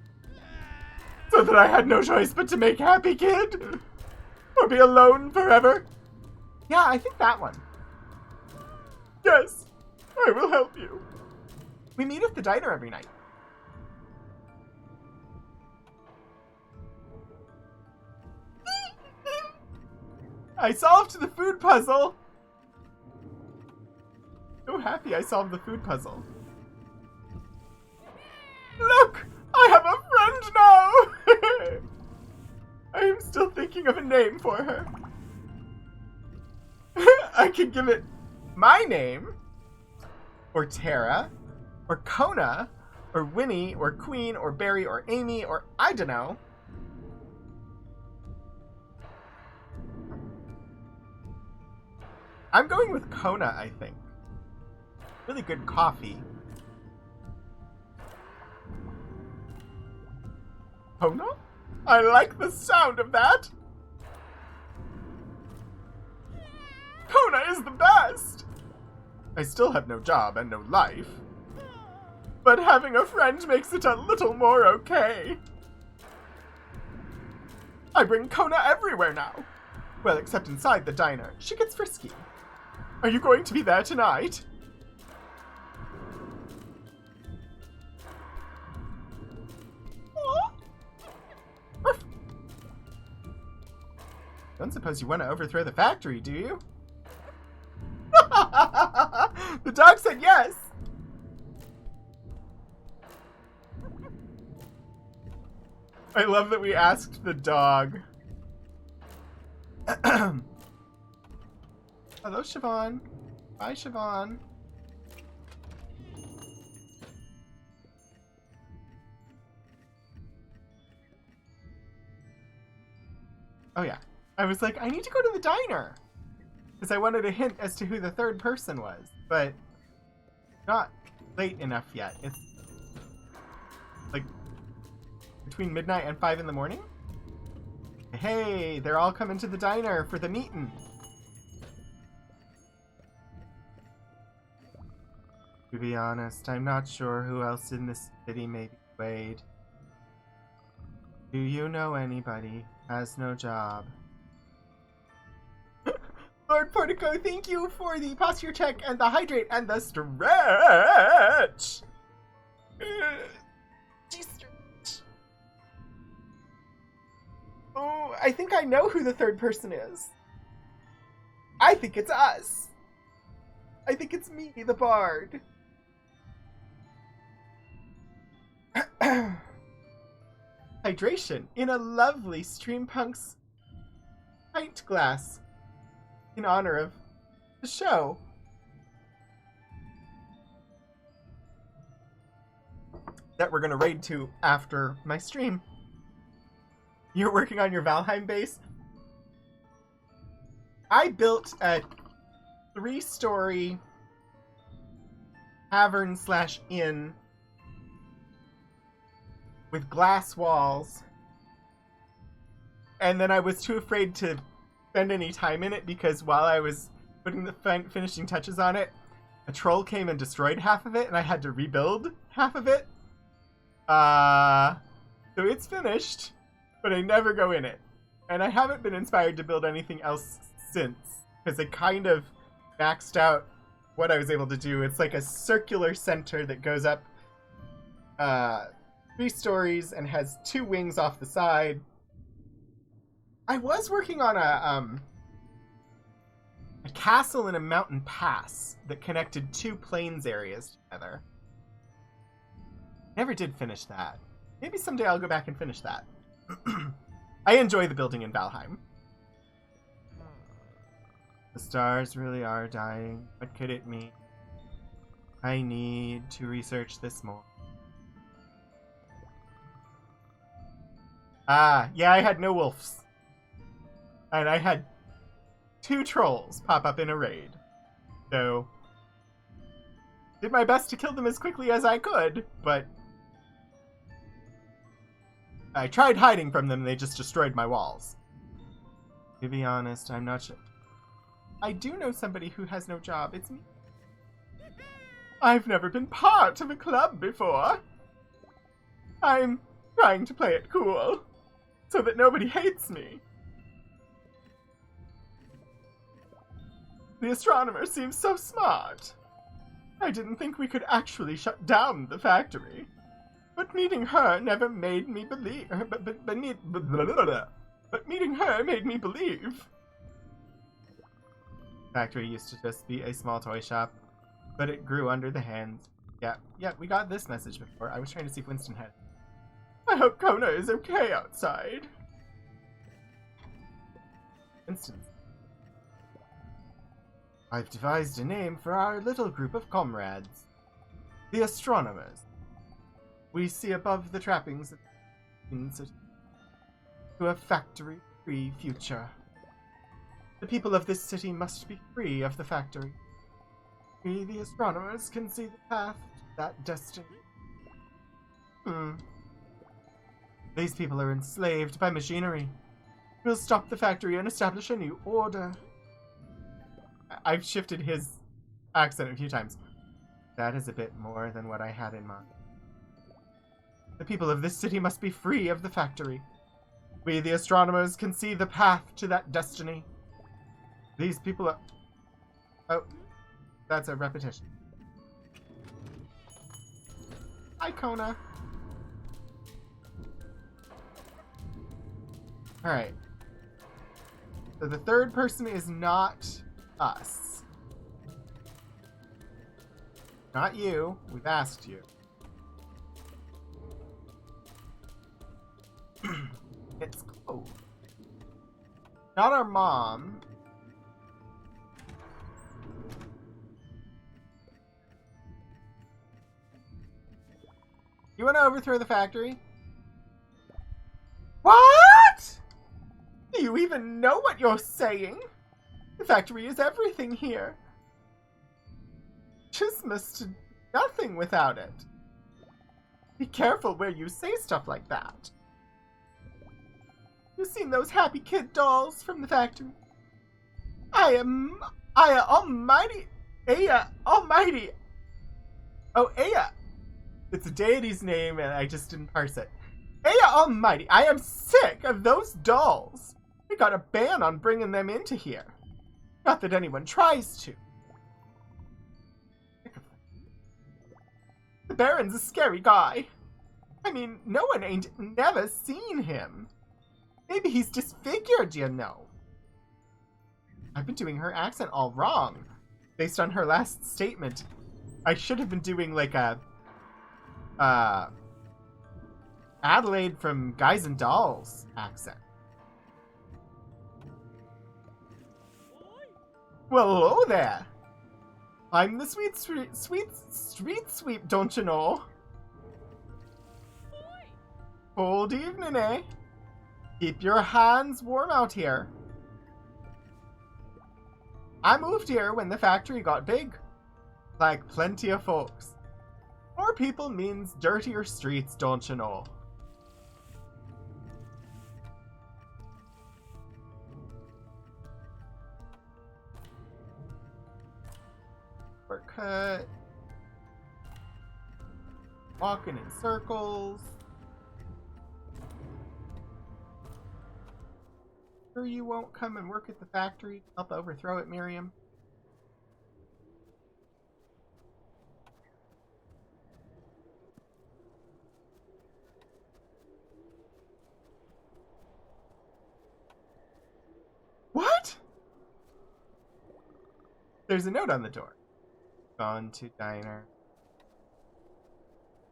so that I had no choice but to make Happy Kid or be alone forever? Yeah, I think that one. Yes, I will help you. We meet at the diner every night. I solved the food puzzle! So happy I solved the food puzzle. Look! I have a friend now! I am still thinking of a name for her. I can give it my name, or Tara, or Kona, or Winnie, or Queen, or Barry, or Amy, or I don't know. I'm going with Kona, I think. Really good coffee. Kona? I like the sound of that! Kona is the best! I still have no job and no life. But having a friend makes it a little more okay. I bring Kona everywhere now. Well, except inside the diner. She gets frisky. Are you going to be there tonight? Don't suppose you want to overthrow the factory, do you? The dog said yes! I love that we asked the dog. Hello, Siobhan. Bye, Siobhan. Oh, yeah. I was like, I need to go to the diner. Because I wanted a hint as to who the third person was. But not late enough yet. It's like between midnight and 5 in the morning. Hey, they're all coming to the diner for the meeting. To be honest, I'm not sure who else in this city may be Wade. Do you know anybody who has no job? Lord Portico, thank you for the posture check and the hydrate and the stretch! Oh, I think I know who the third person is. I think it's us. I think it's me, the bard. Hydration in a lovely Streampunk's pint glass in honor of the show. That we're gonna raid to after my stream. You're working on your Valheim base? I built a 3-story tavern/inn with glass walls. And then I was too afraid to spend any time in it because while I was putting the finishing touches on it, a troll came and destroyed half of it, and I had to rebuild half of it. So it's finished, but I never go in it. And I haven't been inspired to build anything else since, because I kind of maxed out what I was able to do. It's like a circular center that goes up 3 stories and has 2 wings off the side. I was working on a castle in a mountain pass that connected 2 plains areas together. Never did finish that. Maybe someday I'll go back and finish that. I enjoy the building in Valheim. The stars really are dying. What could it mean? I need to research this more. Yeah, I had no wolves. And I had 2 trolls pop up in a raid. So, did my best to kill them as quickly as I could, but I tried hiding from them and they just destroyed my walls. To be honest, I'm not sure. I do know somebody who has no job. It's me. I've never been part of a club before. I'm trying to play it cool, so that nobody hates me. The astronomer seems so smart. I didn't think we could actually shut down the factory. But meeting her never made me believe. But meeting her made me believe. The factory used to just be a small toy shop, but it grew under the hands. Yeah, we got this message before. I was trying to see if Winston had it. I hope Kona is okay outside. Winston. I've devised a name for our little group of comrades. The Astronomers. We see above the trappings of to a factory-free future. The people of this city must be free of the factory. We, the Astronomers, can see the path to that destiny. These people are enslaved by machinery. We'll stop the factory and establish a new order. I've shifted his accent a few times. That is a bit more than what I had in mind. The people of this city must be free of the factory. We, the Astronomers, can see the path to that destiny. These people are... Oh, that's a repetition. Hi, Kona. Alright. So the third person is not us. Not you. We've asked you. It's close. Not our mom. You want to overthrow the factory? What? Do you even know what you're saying? The factory is everything here. Chismus to nothing without it. Be careful where you say stuff like that. You seen those Happy Kid dolls from the factory? Aya Almighty. Aya Almighty. Oh, Aya. It's a deity's name and I just didn't parse it. Aya Almighty, I am sick of those dolls. We got a ban on bringing them into here. Not that anyone tries to. The Baron's a scary guy. I mean, no one ain't never seen him. Maybe he's disfigured, you know. I've been doing her accent all wrong. Based on her last statement. I should have been doing like a... Adelaide from Guys and Dolls accent. Well, hello there. I'm the sweet street sweep, don't you know? Cold evening, eh? Keep your hands warm out here. I moved here when the factory got big. Like plenty of folks. More people means dirtier streets, don't you know? haircut. Walking in circles. Sure you won't come and work at the factory to help overthrow it, Miriam? What? There's a note on the door. Gone to diner.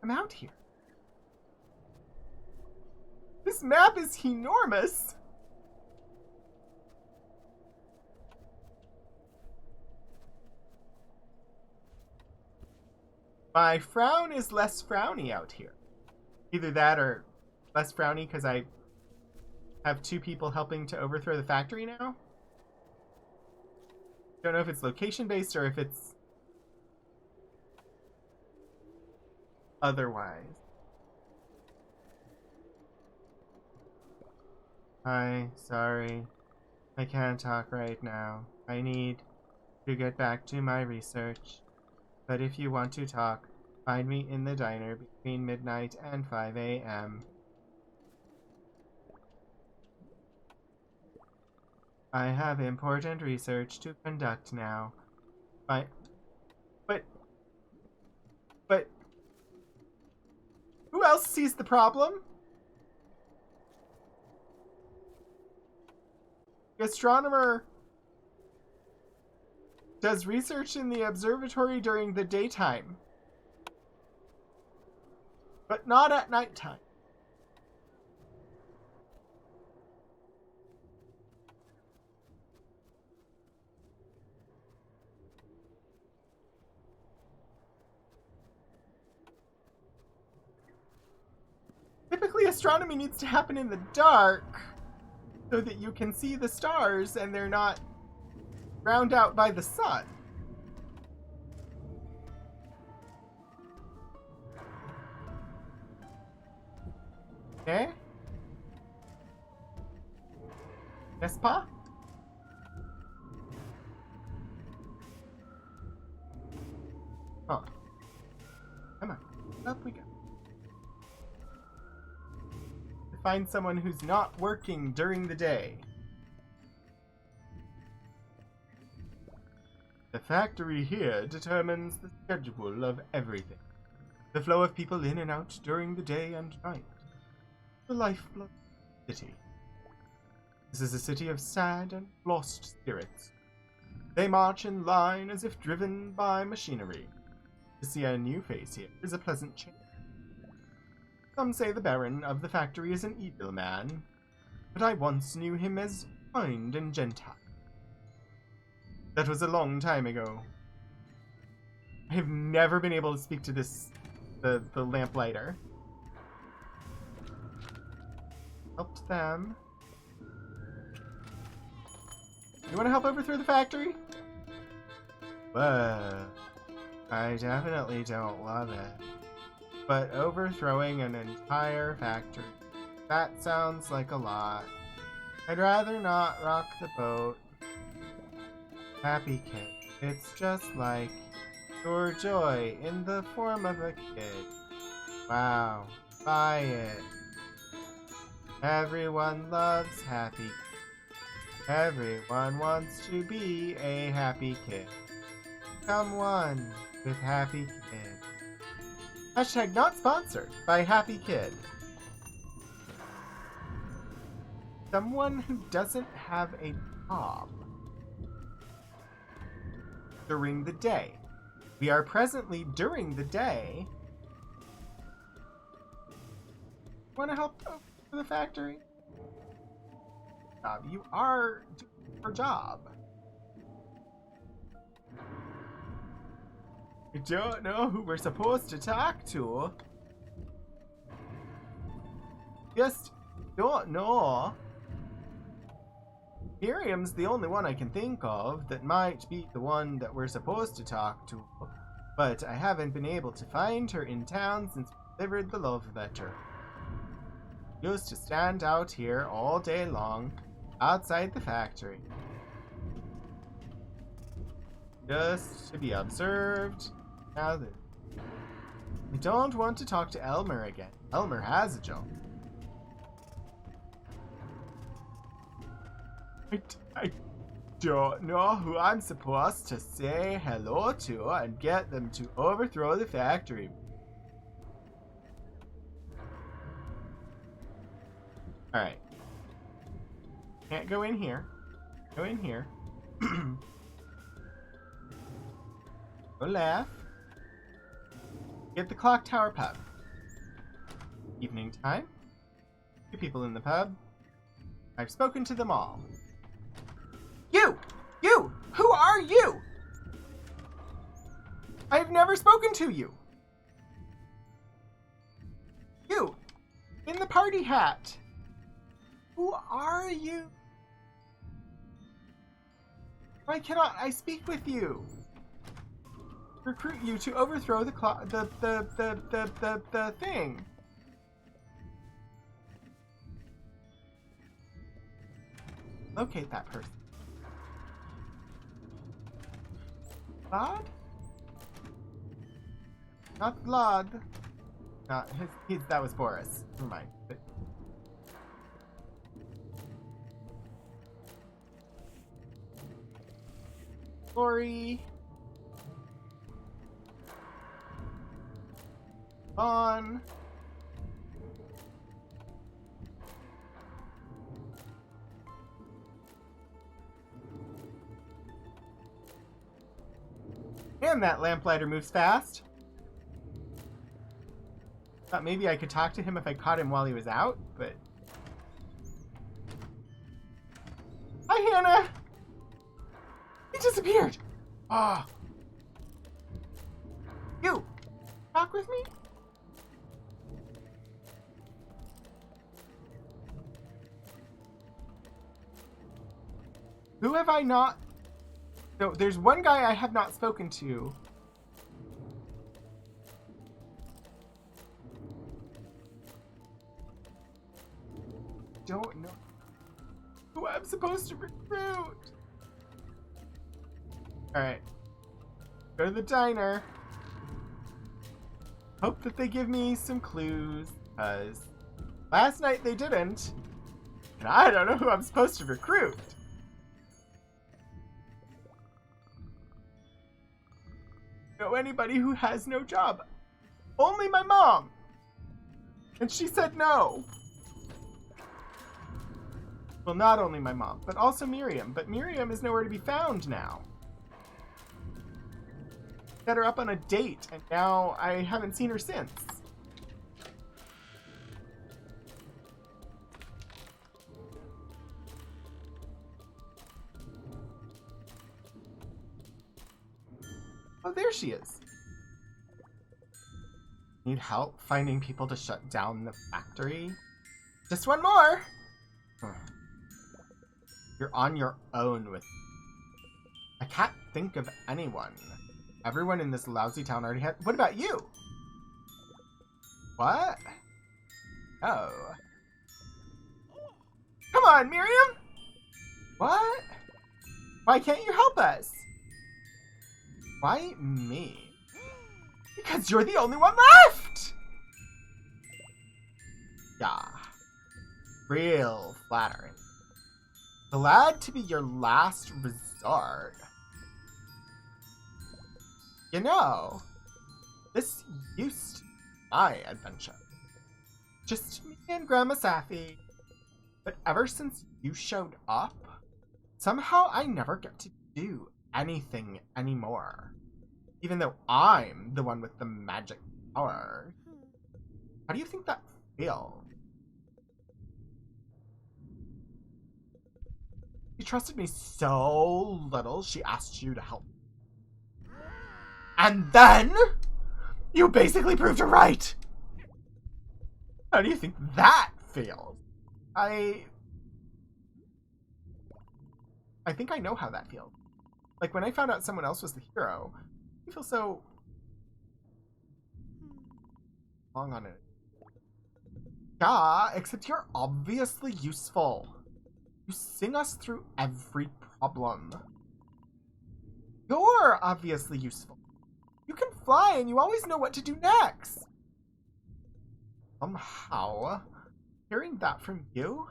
I'm out here. This map is enormous. My frown is less frowny out here. Either that or less frowny because I have 2 people helping to overthrow the factory now. Don't know if it's location based or if it's otherwise. Hi, sorry. I can't talk right now. I need to get back to my research. But if you want to talk, find me in the diner between midnight and 5 a.m. I have important research to conduct now. But... Who else sees the problem? The astronomer does research in the observatory during the daytime, but not at nighttime. Typically, astronomy needs to happen in the dark so that you can see the stars and they're not drowned out by the sun. Okay? N'est-ce pas? Oh. Come on. Up we go. Find someone who's not working during the day. The factory here determines the schedule of everything. The flow of people in and out during the day and night. The lifeblood of the city. This is a city of sad and lost spirits. They march in line as if driven by machinery. To see a new face here is a pleasant change. Some say the Baron of the factory is an evil man, but I once knew him as kind and gentle. That was a long time ago. I have never been able to speak to the lamplighter. Helped them. You want to help overthrow the factory? Well, I definitely don't love it. But overthrowing an entire factory, that sounds like a lot. I'd rather not rock the boat. Happy Kid. It's just like your joy in the form of a kid. Wow. Buy it. Everyone loves Happy Kid. Everyone wants to be a happy kid. Come one with Happy Kid. Hashtag not sponsored by Happy Kid. Someone who doesn't have a job during the day. We are presently during the day. Want to help for the factory? You are doing your job. I don't know who we're supposed to talk to. Just don't know. Miriam's the only one I can think of that might be the one that we're supposed to talk to, but I haven't been able to find her in town since we delivered the love letter. She used to stand out here all day long, outside the factory. Just to be observed. Now that I don't want to talk to Elmer again. Elmer has a job. I don't know who I'm supposed to say hello to and get them to overthrow the factory. Alright. Can't go in here. Go in here. Go left. Get the Clock Tower pub. Evening time. 2 people in the pub. I've spoken to them all. You! You! Who are you? I've never spoken to you. You! In the party hat. Who are you? Why cannot I speak with you? Recruit you to overthrow the thing. Locate that person. Blood? Not blood. Not his. That was Boris. Never mind. But Lori. On. And that lamplighter moves fast. Thought maybe I could talk to him if I caught him while he was out, but... Hi, Hannah! He disappeared! Ah. Oh. You! Talk with me? Who have I not... No, there's one guy I have not spoken to. Don't know who I'm supposed to recruit. Alright. Go to the diner. Hope that they give me some clues, because last night they didn't. And I don't know who I'm supposed to recruit. Know anybody who has no job? Only my mom. And she said no. Well, not only my mom, but also Miriam. But Miriam is nowhere to be found now. Set her up on a date, and now I haven't seen her since. Oh, there she is. Need help finding people to shut down the factory? Just one more! You're on your own with... I can't think of anyone. Everyone in this lousy town already had... What about you? What? Oh. Come on, Miriam! What? Why can't you help us? Why me? Because you're the only one left! Yeah. Real flattering. Glad to be your last resort. You know, this used to be my adventure. Just me and Grandma Safi. But ever since you showed up, somehow I never get to do anything anymore. Even though I'm the one with the magic power. How do you think that feels? She trusted me so little, she asked you to help. And then, you basically proved her right! How do you think that feels? I think I know how that feels. Like, when I found out someone else was the hero, I feel so... long on it. Yeah, except you're obviously useful. You sing us through every problem. You're obviously useful. You can fly and you always know what to do next. Somehow, hearing that from you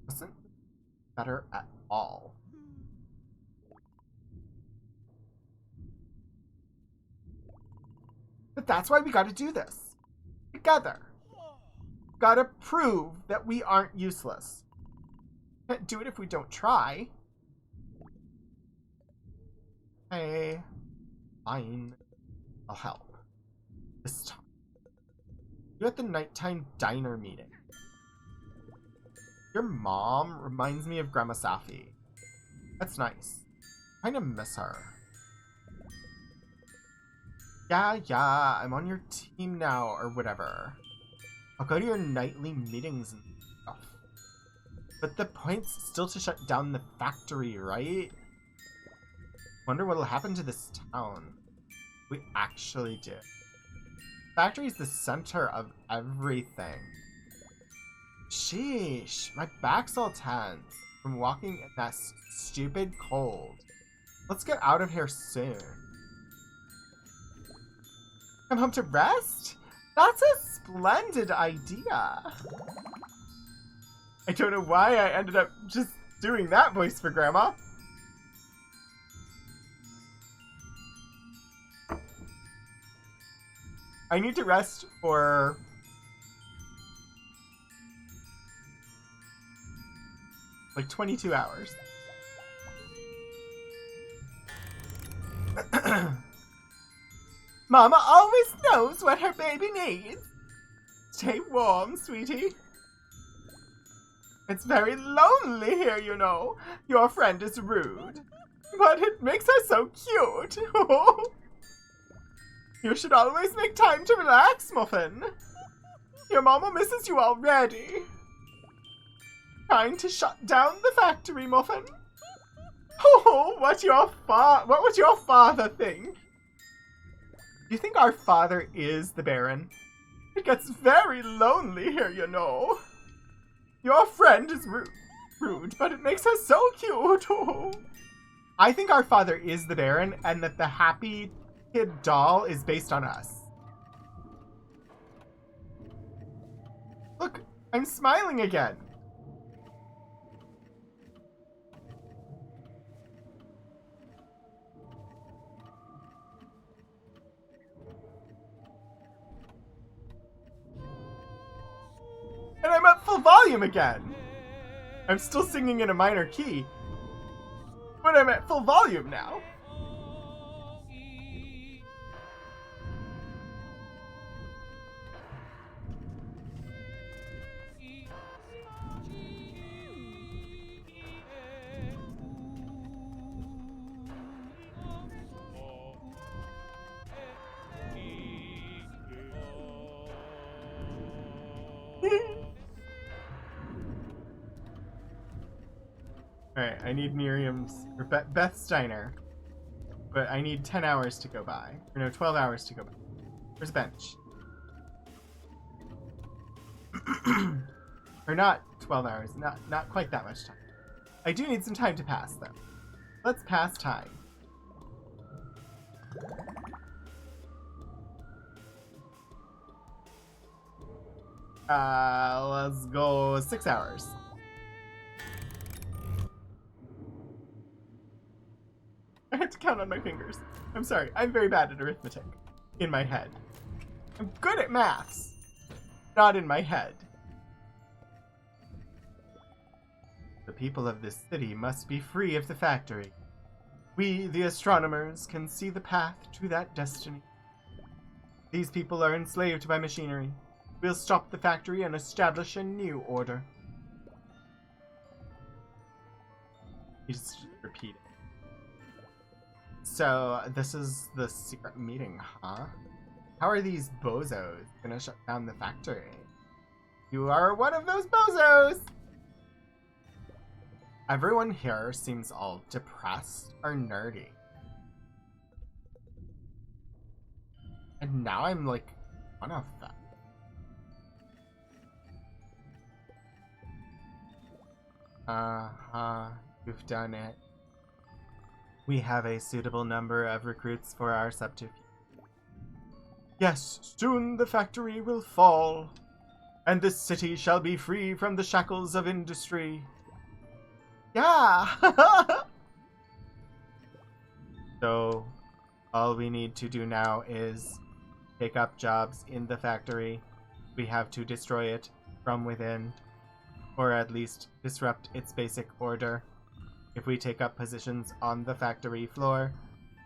wasn't better at all. But that's why we gotta do this. Together. Gotta prove that we aren't useless. Can't do it if we don't try. Hey, fine. I'll help. This time. You at the nighttime diner meeting. Your mom reminds me of Grandma Safi. That's nice. I kinda miss her. Yeah, I'm on your team now, or whatever. I'll go to your nightly meetings and stuff. But the point's still to shut down the factory, right? Wonder what'll happen to this town. We actually do. Factory's the center of everything. Sheesh, my back's all tense from walking in that stupid cold. Let's get out of here soon. Come home to rest? That's a splendid idea. I don't know why I ended up just doing that voice for Grandma. I need to rest for like 22 hours. Mama always knows what her baby needs. Stay warm, sweetie. It's very lonely here, you know. Your friend is rude, but it makes her so cute. You should always make time to relax, Muffin. Your mama misses you already. Trying to shut down the factory, Muffin. Oh, what would your father think? Do you think our father is the Baron? It gets very lonely here, you know. Your friend is rude, but it makes her so cute. I think our father is the Baron, and that the Happy Kid doll is based on us. Look, I'm smiling again. And I'm at full volume again. I'm still singing in a minor key, but I'm at full volume now. Alright, I need Miriam's, or Beth Steiner. But I need 10 hours to go by. Or no, 12 hours to go by. Where's the bench? Or not 12 hours, not quite that much time. I do need some time to pass, though. Let's pass time. Let's go 6 hours. I had to count on my fingers. I'm sorry, I'm very bad at arithmetic. In my head. I'm good at maths. Not in my head. The people of this city must be free of the factory. We, the astronomers, can see the path to that destiny. These people are enslaved by machinery. We'll stop the factory and establish a new order. You just repeat it. So, this is the secret meeting, huh? How are these bozos gonna shut down the factory? You are one of those bozos! Everyone here seems all depressed or nerdy. And now I'm like one of them. Uh-huh, you've done it. We have a suitable number of recruits for our subterfuge. Yes, soon the factory will fall, and this city shall be free from the shackles of industry. Yeah! So, all we need to do now is take up jobs in the factory. We have to destroy it from within, or at least disrupt its basic order. If we take up positions on the factory floor,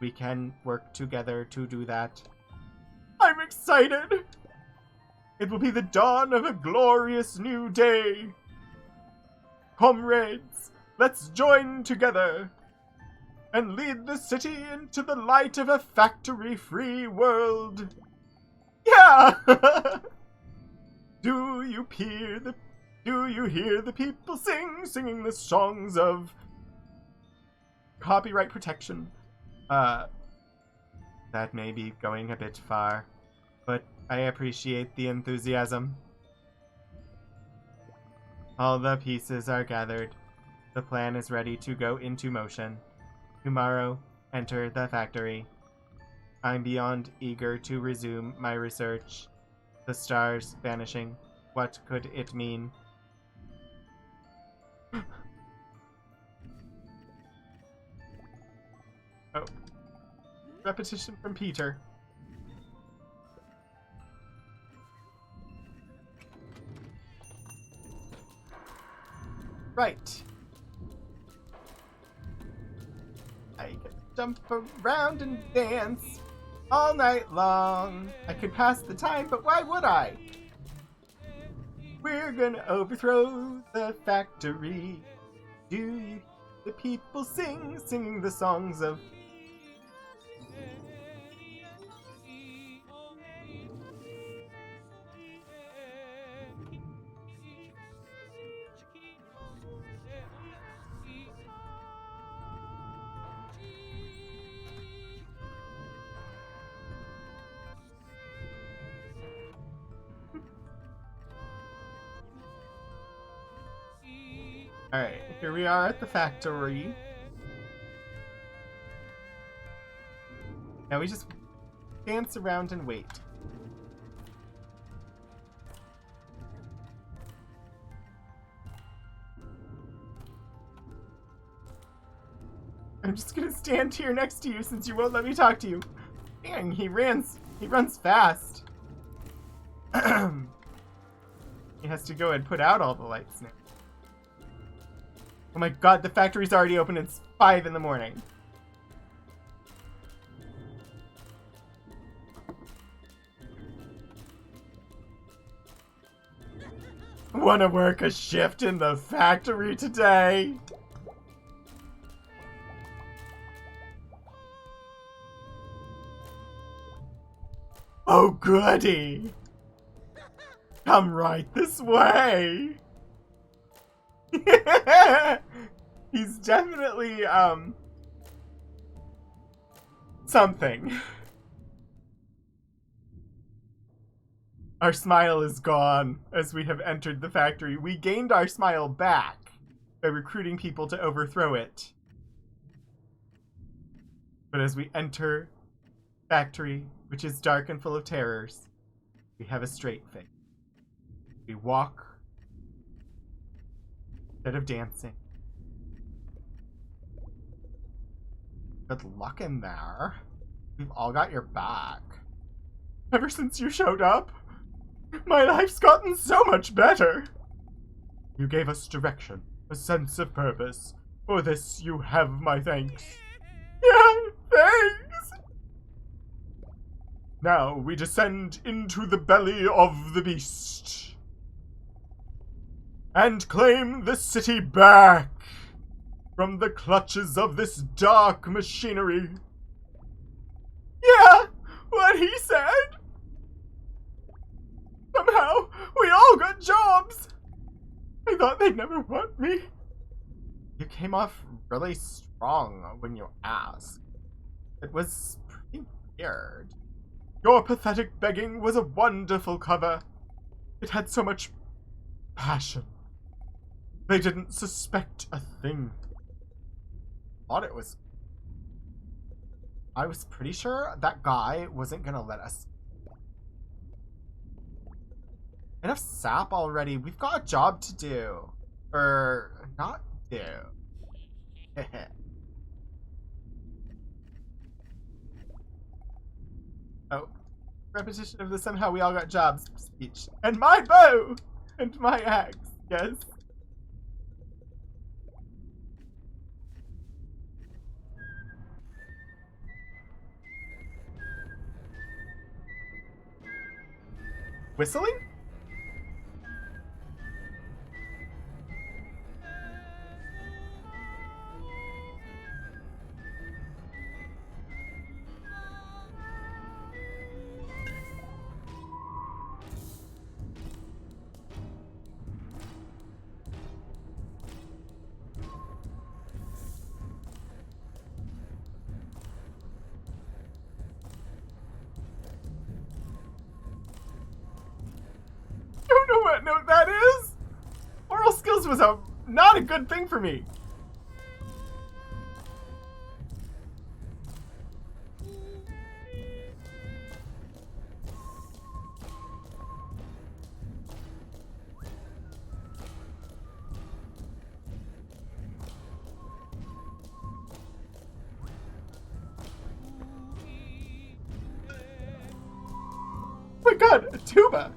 we can work together to do that. I'm excited! It will be the dawn of a glorious new day. Comrades, let's join together and lead the city into the light of a factory-free world. Yeah! Do you hear the people singing the songs of copyright protection? That may be going a bit far, but I appreciate the enthusiasm. All the pieces are gathered. The plan is ready to go into motion. Tomorrow, enter the factory. I'm beyond eager to resume my research. The stars vanishing. What could it mean? Oh. Repetition from Peter. Right. I can jump around and dance all night long. I could pass the time, but why would I? We're gonna overthrow the factory. Do you the people singing the songs of... Alright, here we are at the factory. Now we just dance around and wait. I'm just gonna stand here next to you since you won't let me talk to you. Dang, he runs fast. He has to go and put out all the lights now. Oh my god, the factory's already open. It's 5 in the morning. Wanna work a shift in the factory today? Oh goody! Come right this way! He's definitely, something. Our smile is gone as we have entered the factory. We gained our smile back by recruiting people to overthrow it. But as we enter factory, which is dark and full of terrors, we have a straight face. We walk instead of dancing. Good luck in there. We've all got your back. Ever since you showed up, my life's gotten so much better. You gave us direction, a sense of purpose. For this, you have my thanks. Yeah, thanks! Now we descend into the belly of the beast and claim the city back from the clutches of this dark machinery. Yeah, what he said. Somehow, we all got jobs. I thought they'd never want me. You came off really strong when you asked. It was pretty weird. Your pathetic begging was a wonderful cover. It had so much passion. They didn't suspect a thing. Thought it was I was pretty sure that guy wasn't gonna let us. Enough sap already. We've got a job to do. Or not do. Oh. Repetition of the somehow we all got jobs speech. And my bow! And my axe, yes. Whistling? I don't know what note that is! Oral skills was not a good thing for me. Oh my god, a tuba!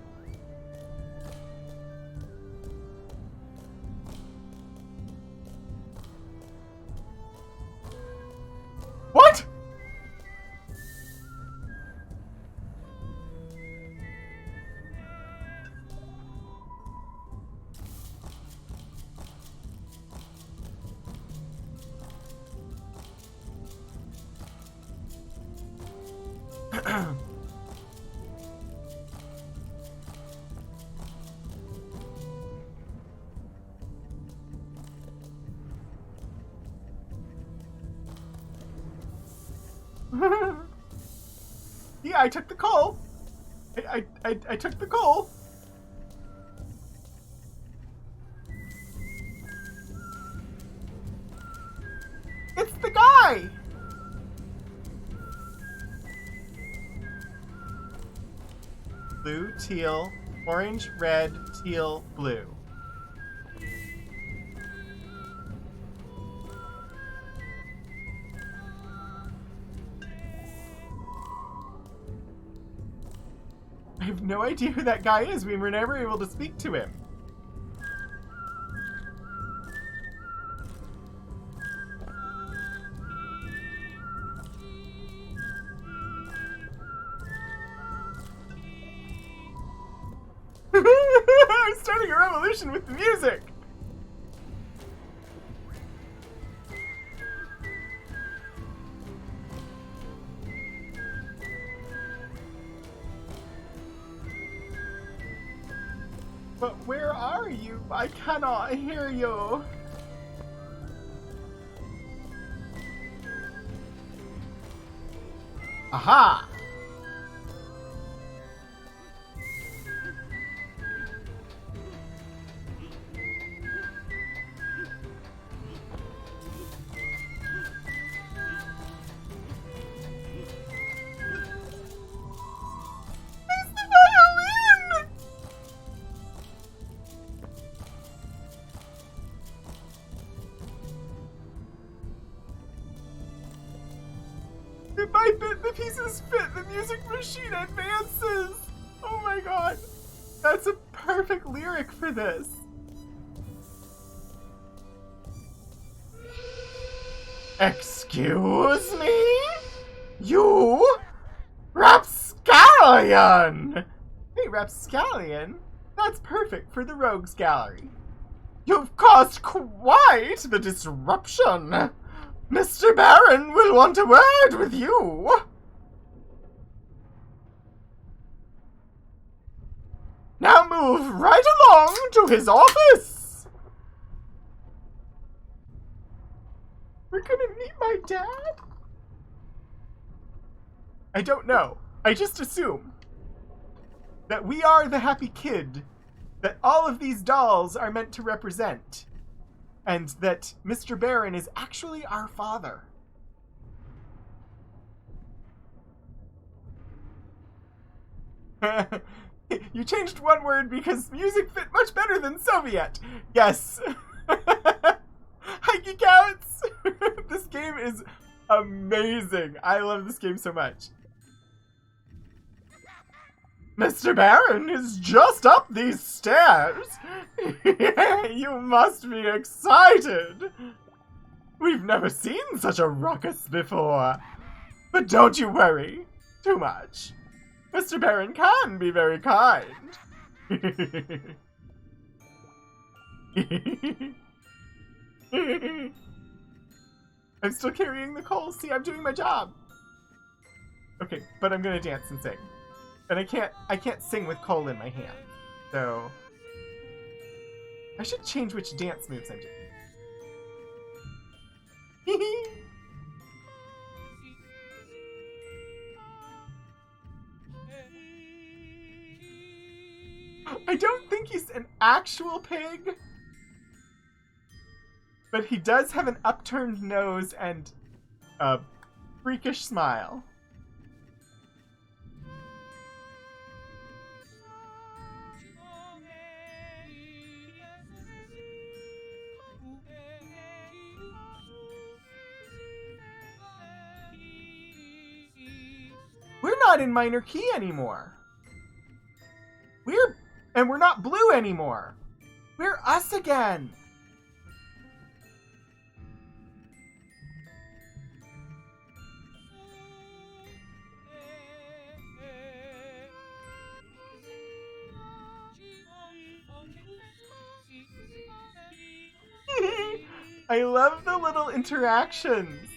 What? Yeah, I took the call. I took the call. It's the guy. Blue, teal, orange, red, teal, blue. I have no idea who that guy is. We were never able to speak to him. I'm starting a revolution with the music. But where are you? I cannot hear you. Aha! It's the violin! Bit by bit, the pieces fit. The music machine advances. Oh my god. That's a perfect lyric for this. Excuse me? You? Rapscallion! Hey, Rapscallion. That's perfect for the Rogues Gallery. You've caused quite the disruption. Mr. Baron will want a word with you. Now move right along to his office. We're gonna meet my dad? I don't know. I just assume that we are the happy kid that all of these dolls are meant to represent. And that Mr. Baron is actually our father. You changed one word because music fit much better than Soviet. Yes. Hi, Geek Outs! This game is amazing. I love this game so much. Mr. Baron is just up these stairs. You must be excited. We've never seen such a ruckus before. But don't you worry too much. Mr. Baron can be very kind. I'm still carrying the coal. See, I'm doing my job. Okay, but I'm gonna dance and sing. And I can't sing with coal in my hand. So I should change which dance moves I'm doing. I don't think he's an actual pig, but he does have an upturned nose and a freakish smile. We're not in minor key anymore. We're not blue anymore. We're us again. I love the little interactions.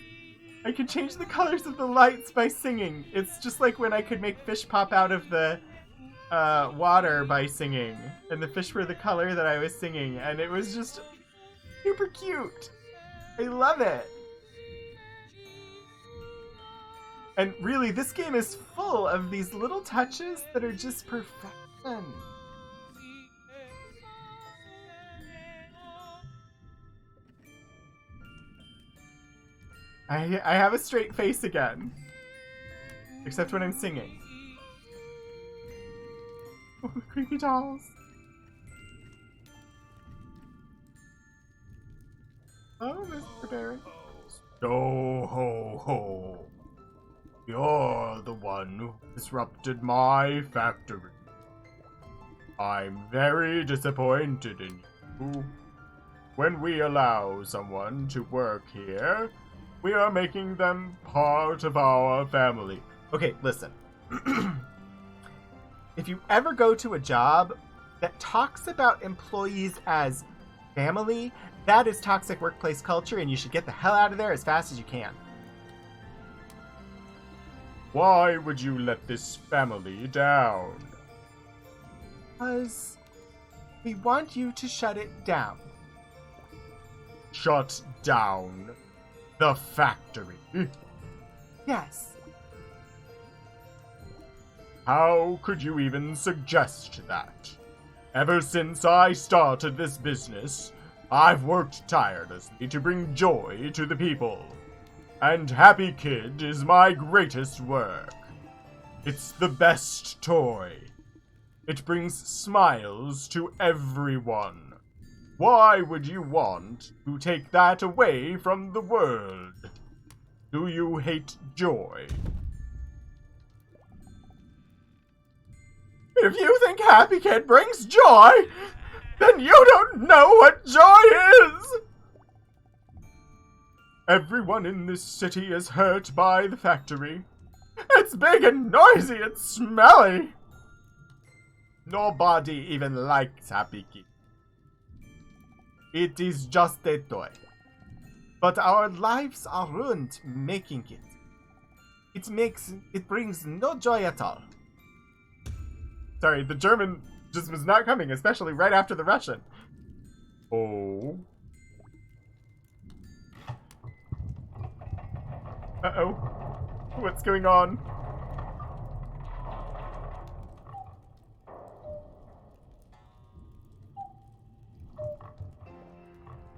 I can change the colors of the lights by singing. It's just like when I could make fish pop out of the water by singing, and the fish were the color that I was singing, and it was just super cute. I love it. And really, this game is full of these little touches that are just perfection. I have a straight face again. Except when I'm singing. Oh, creepy dolls. Oh, Mr. Baron. Yo ho ho. You're the one who disrupted my factory. I'm very disappointed in you. When we allow someone to work here, we are making them part of our family. Okay, listen. If you ever go to a job that talks about employees as family, that is toxic workplace culture, and you should get the hell out of there as fast as you can. Why would you let this family down? Because we want you to shut it down. Shut down the factory? Yes. How could you even suggest that? Ever since I started this business, I've worked tirelessly to bring joy to the people. And Happy Kid is my greatest work. It's the best toy. It brings smiles to everyone. Why would you want to take that away from the world? Do you hate joy? If you think Happy Kid brings joy, then you don't know what joy is! Everyone in this city is hurt by the factory. It's big and noisy and smelly. Nobody even likes Happy Kid. It is just a toy. But our lives are ruined making it. It brings no joy at all. Sorry, the German just was not coming, especially right after the Russian. Oh. Uh-oh. What's going on?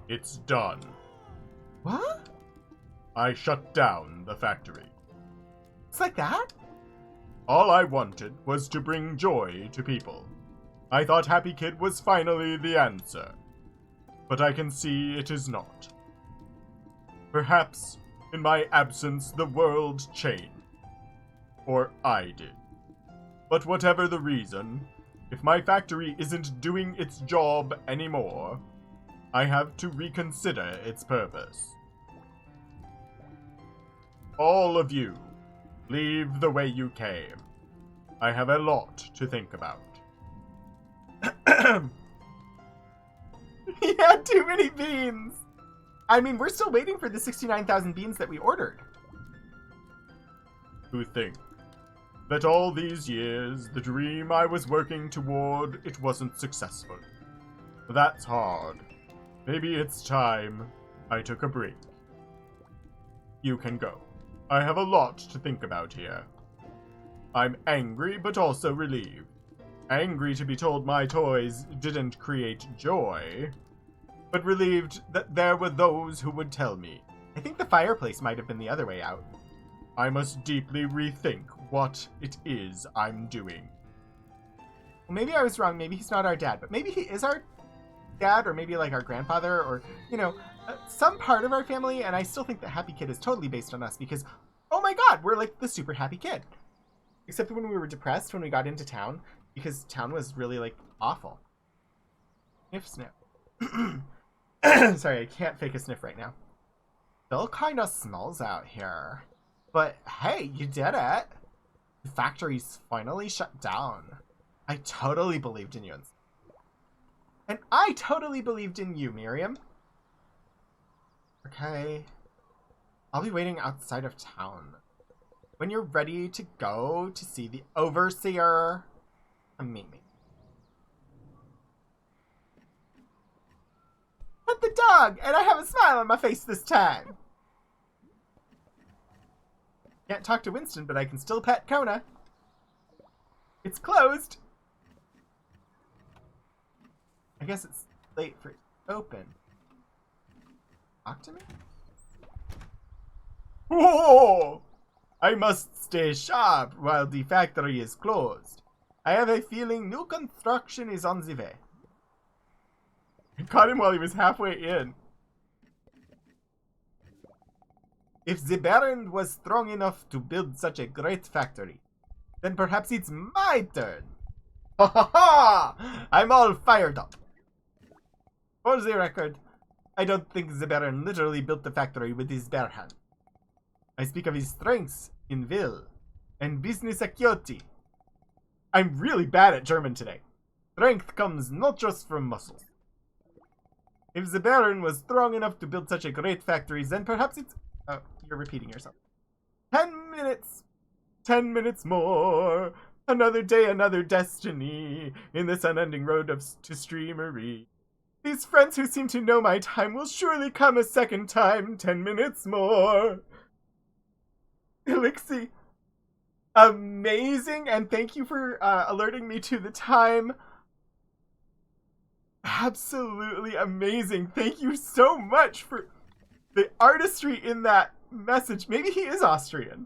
It's done. What? I shut down the factory. It's like that? All I wanted was to bring joy to people. I thought Happy Kid was finally the answer, but I can see it is not. Perhaps, in my absence, the world changed. Or I did. But whatever the reason, if my factory isn't doing its job anymore, I have to reconsider its purpose. All of you, leave the way you came. I have a lot to think about. He had too many beans! I mean, we're still waiting for the 69,000 beans that we ordered. To think that all these years, the dream I was working toward, it wasn't successful. That's hard. Maybe it's time I took a break. You can go. I have a lot to think about here. I'm angry, but also relieved. Angry to be told my toys didn't create joy, but relieved that there were those who would tell me. I think the fireplace might have been the other way out. I must deeply rethink what it is I'm doing. Well, maybe I was wrong. Maybe he's not our dad, but maybe he is our dad, or maybe like our grandfather, or, you know, some part of our family, and I still think that Happy Kid is totally based on us because, oh my god, we're like the super happy kid. Except when we were depressed when we got into town, because town was really, like, awful. Sniff. Sorry, I can't fake a sniff right now. Still kind of smells out here. But hey, you did it. The factory's finally shut down. I totally believed in you. And I totally believed in you, Miriam. Okay. I'll be waiting outside of town. When you're ready to go to see the overseer, meet me. Pet the dog, and I have a smile on my face this time. Can't talk to Winston, but I can still pet Kona. It's closed. I guess it's late for it to open. Talk to me? Whoa! I must stay sharp while the factory is closed. I have a feeling new construction is on the way. I caught him while he was halfway in. If the Baron was strong enough to build such a great factory, then perhaps it's my turn. Ha ha ha! I'm all fired up. For the record, I don't think the Baron literally built the factory with his bare hand. I speak of his strengths in will and business acuity. I'm really bad at German today. Strength comes not just from muscles. If the Baron was strong enough to build such a great factory, then perhaps it's... Oh, you're repeating yourself. 10 minutes. 10 minutes more. Another day, another destiny in this unending road to streamery. These friends who seem to know my time will surely come a second time. 10 minutes more. Elixir, amazing, and thank you for alerting me to the time. Absolutely amazing. Thank you so much for the artistry in that message. Maybe he is Austrian.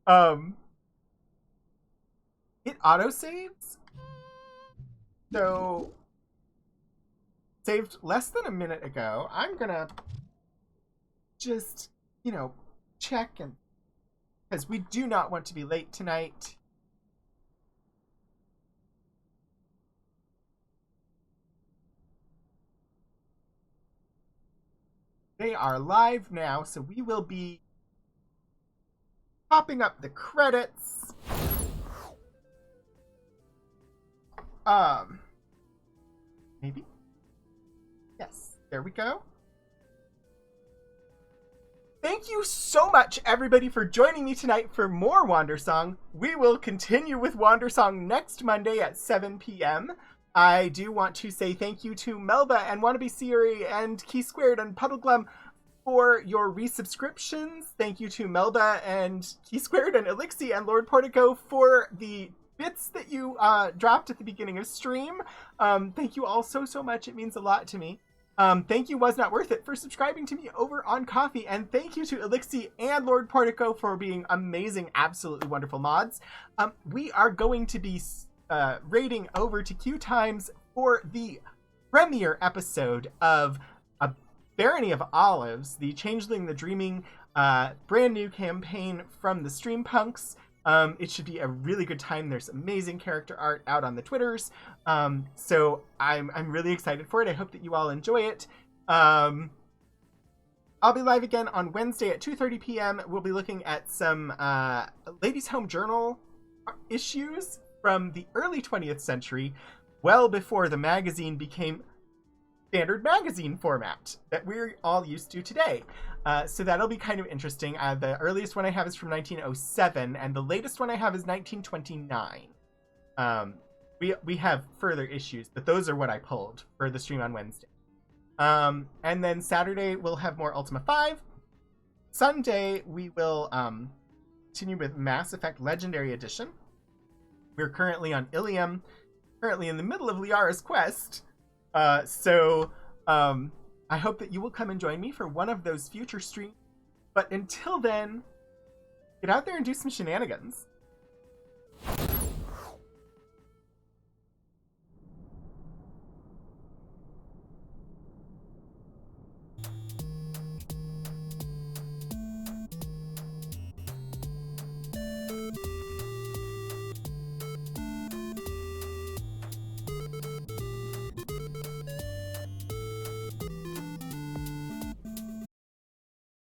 It auto-saves. So, saved less than a minute ago. I'm gonna just, you know, check and... because we do not want to be late tonight. They are live now, so we will be popping up the credits. Maybe? Yes, there we go. Thank you so much, everybody, for joining me tonight for more Wandersong. We will continue with Wandersong next Monday at 7 p.m. I do want to say thank you to Melba and Wannabe Siri and Key Squared and Puddleglum for your resubscriptions. Thank you to Melba and Key Squared and Elixir and Lord Portico for the bits that you dropped at the beginning of stream. Thank you all so much. It means a lot to me. Thank you, Was Not Worth It, for subscribing to me over on Coffee, and thank you to Elixir and Lord Portico for being amazing, absolutely wonderful mods. We are going to be raiding over to Q Times for the premiere episode of A Barony of Olives, the Changeling the Dreaming brand new campaign from the Streampunks. It should be a really good time. There's amazing character art out on the Twitters. So I'm really excited for it. I hope that you all enjoy it. I'll be live again on Wednesday at 2:30 p.m. We'll be looking at some Ladies' Home Journal issues from the early 20th century, well before the magazine became standard magazine format that we're all used to today. So that'll be kind of interesting. The earliest one I have is from 1907, and the latest one I have is 1929. We have further issues, but those are what I pulled for the stream on Wednesday. And then Saturday we'll have more Ultima 5. Sunday we will continue with Mass Effect Legendary Edition. We're currently on Ilium, currently in the middle of Liara's quest. So I hope that you will come and join me for one of those future streams. But until then, get out there and do some shenanigans.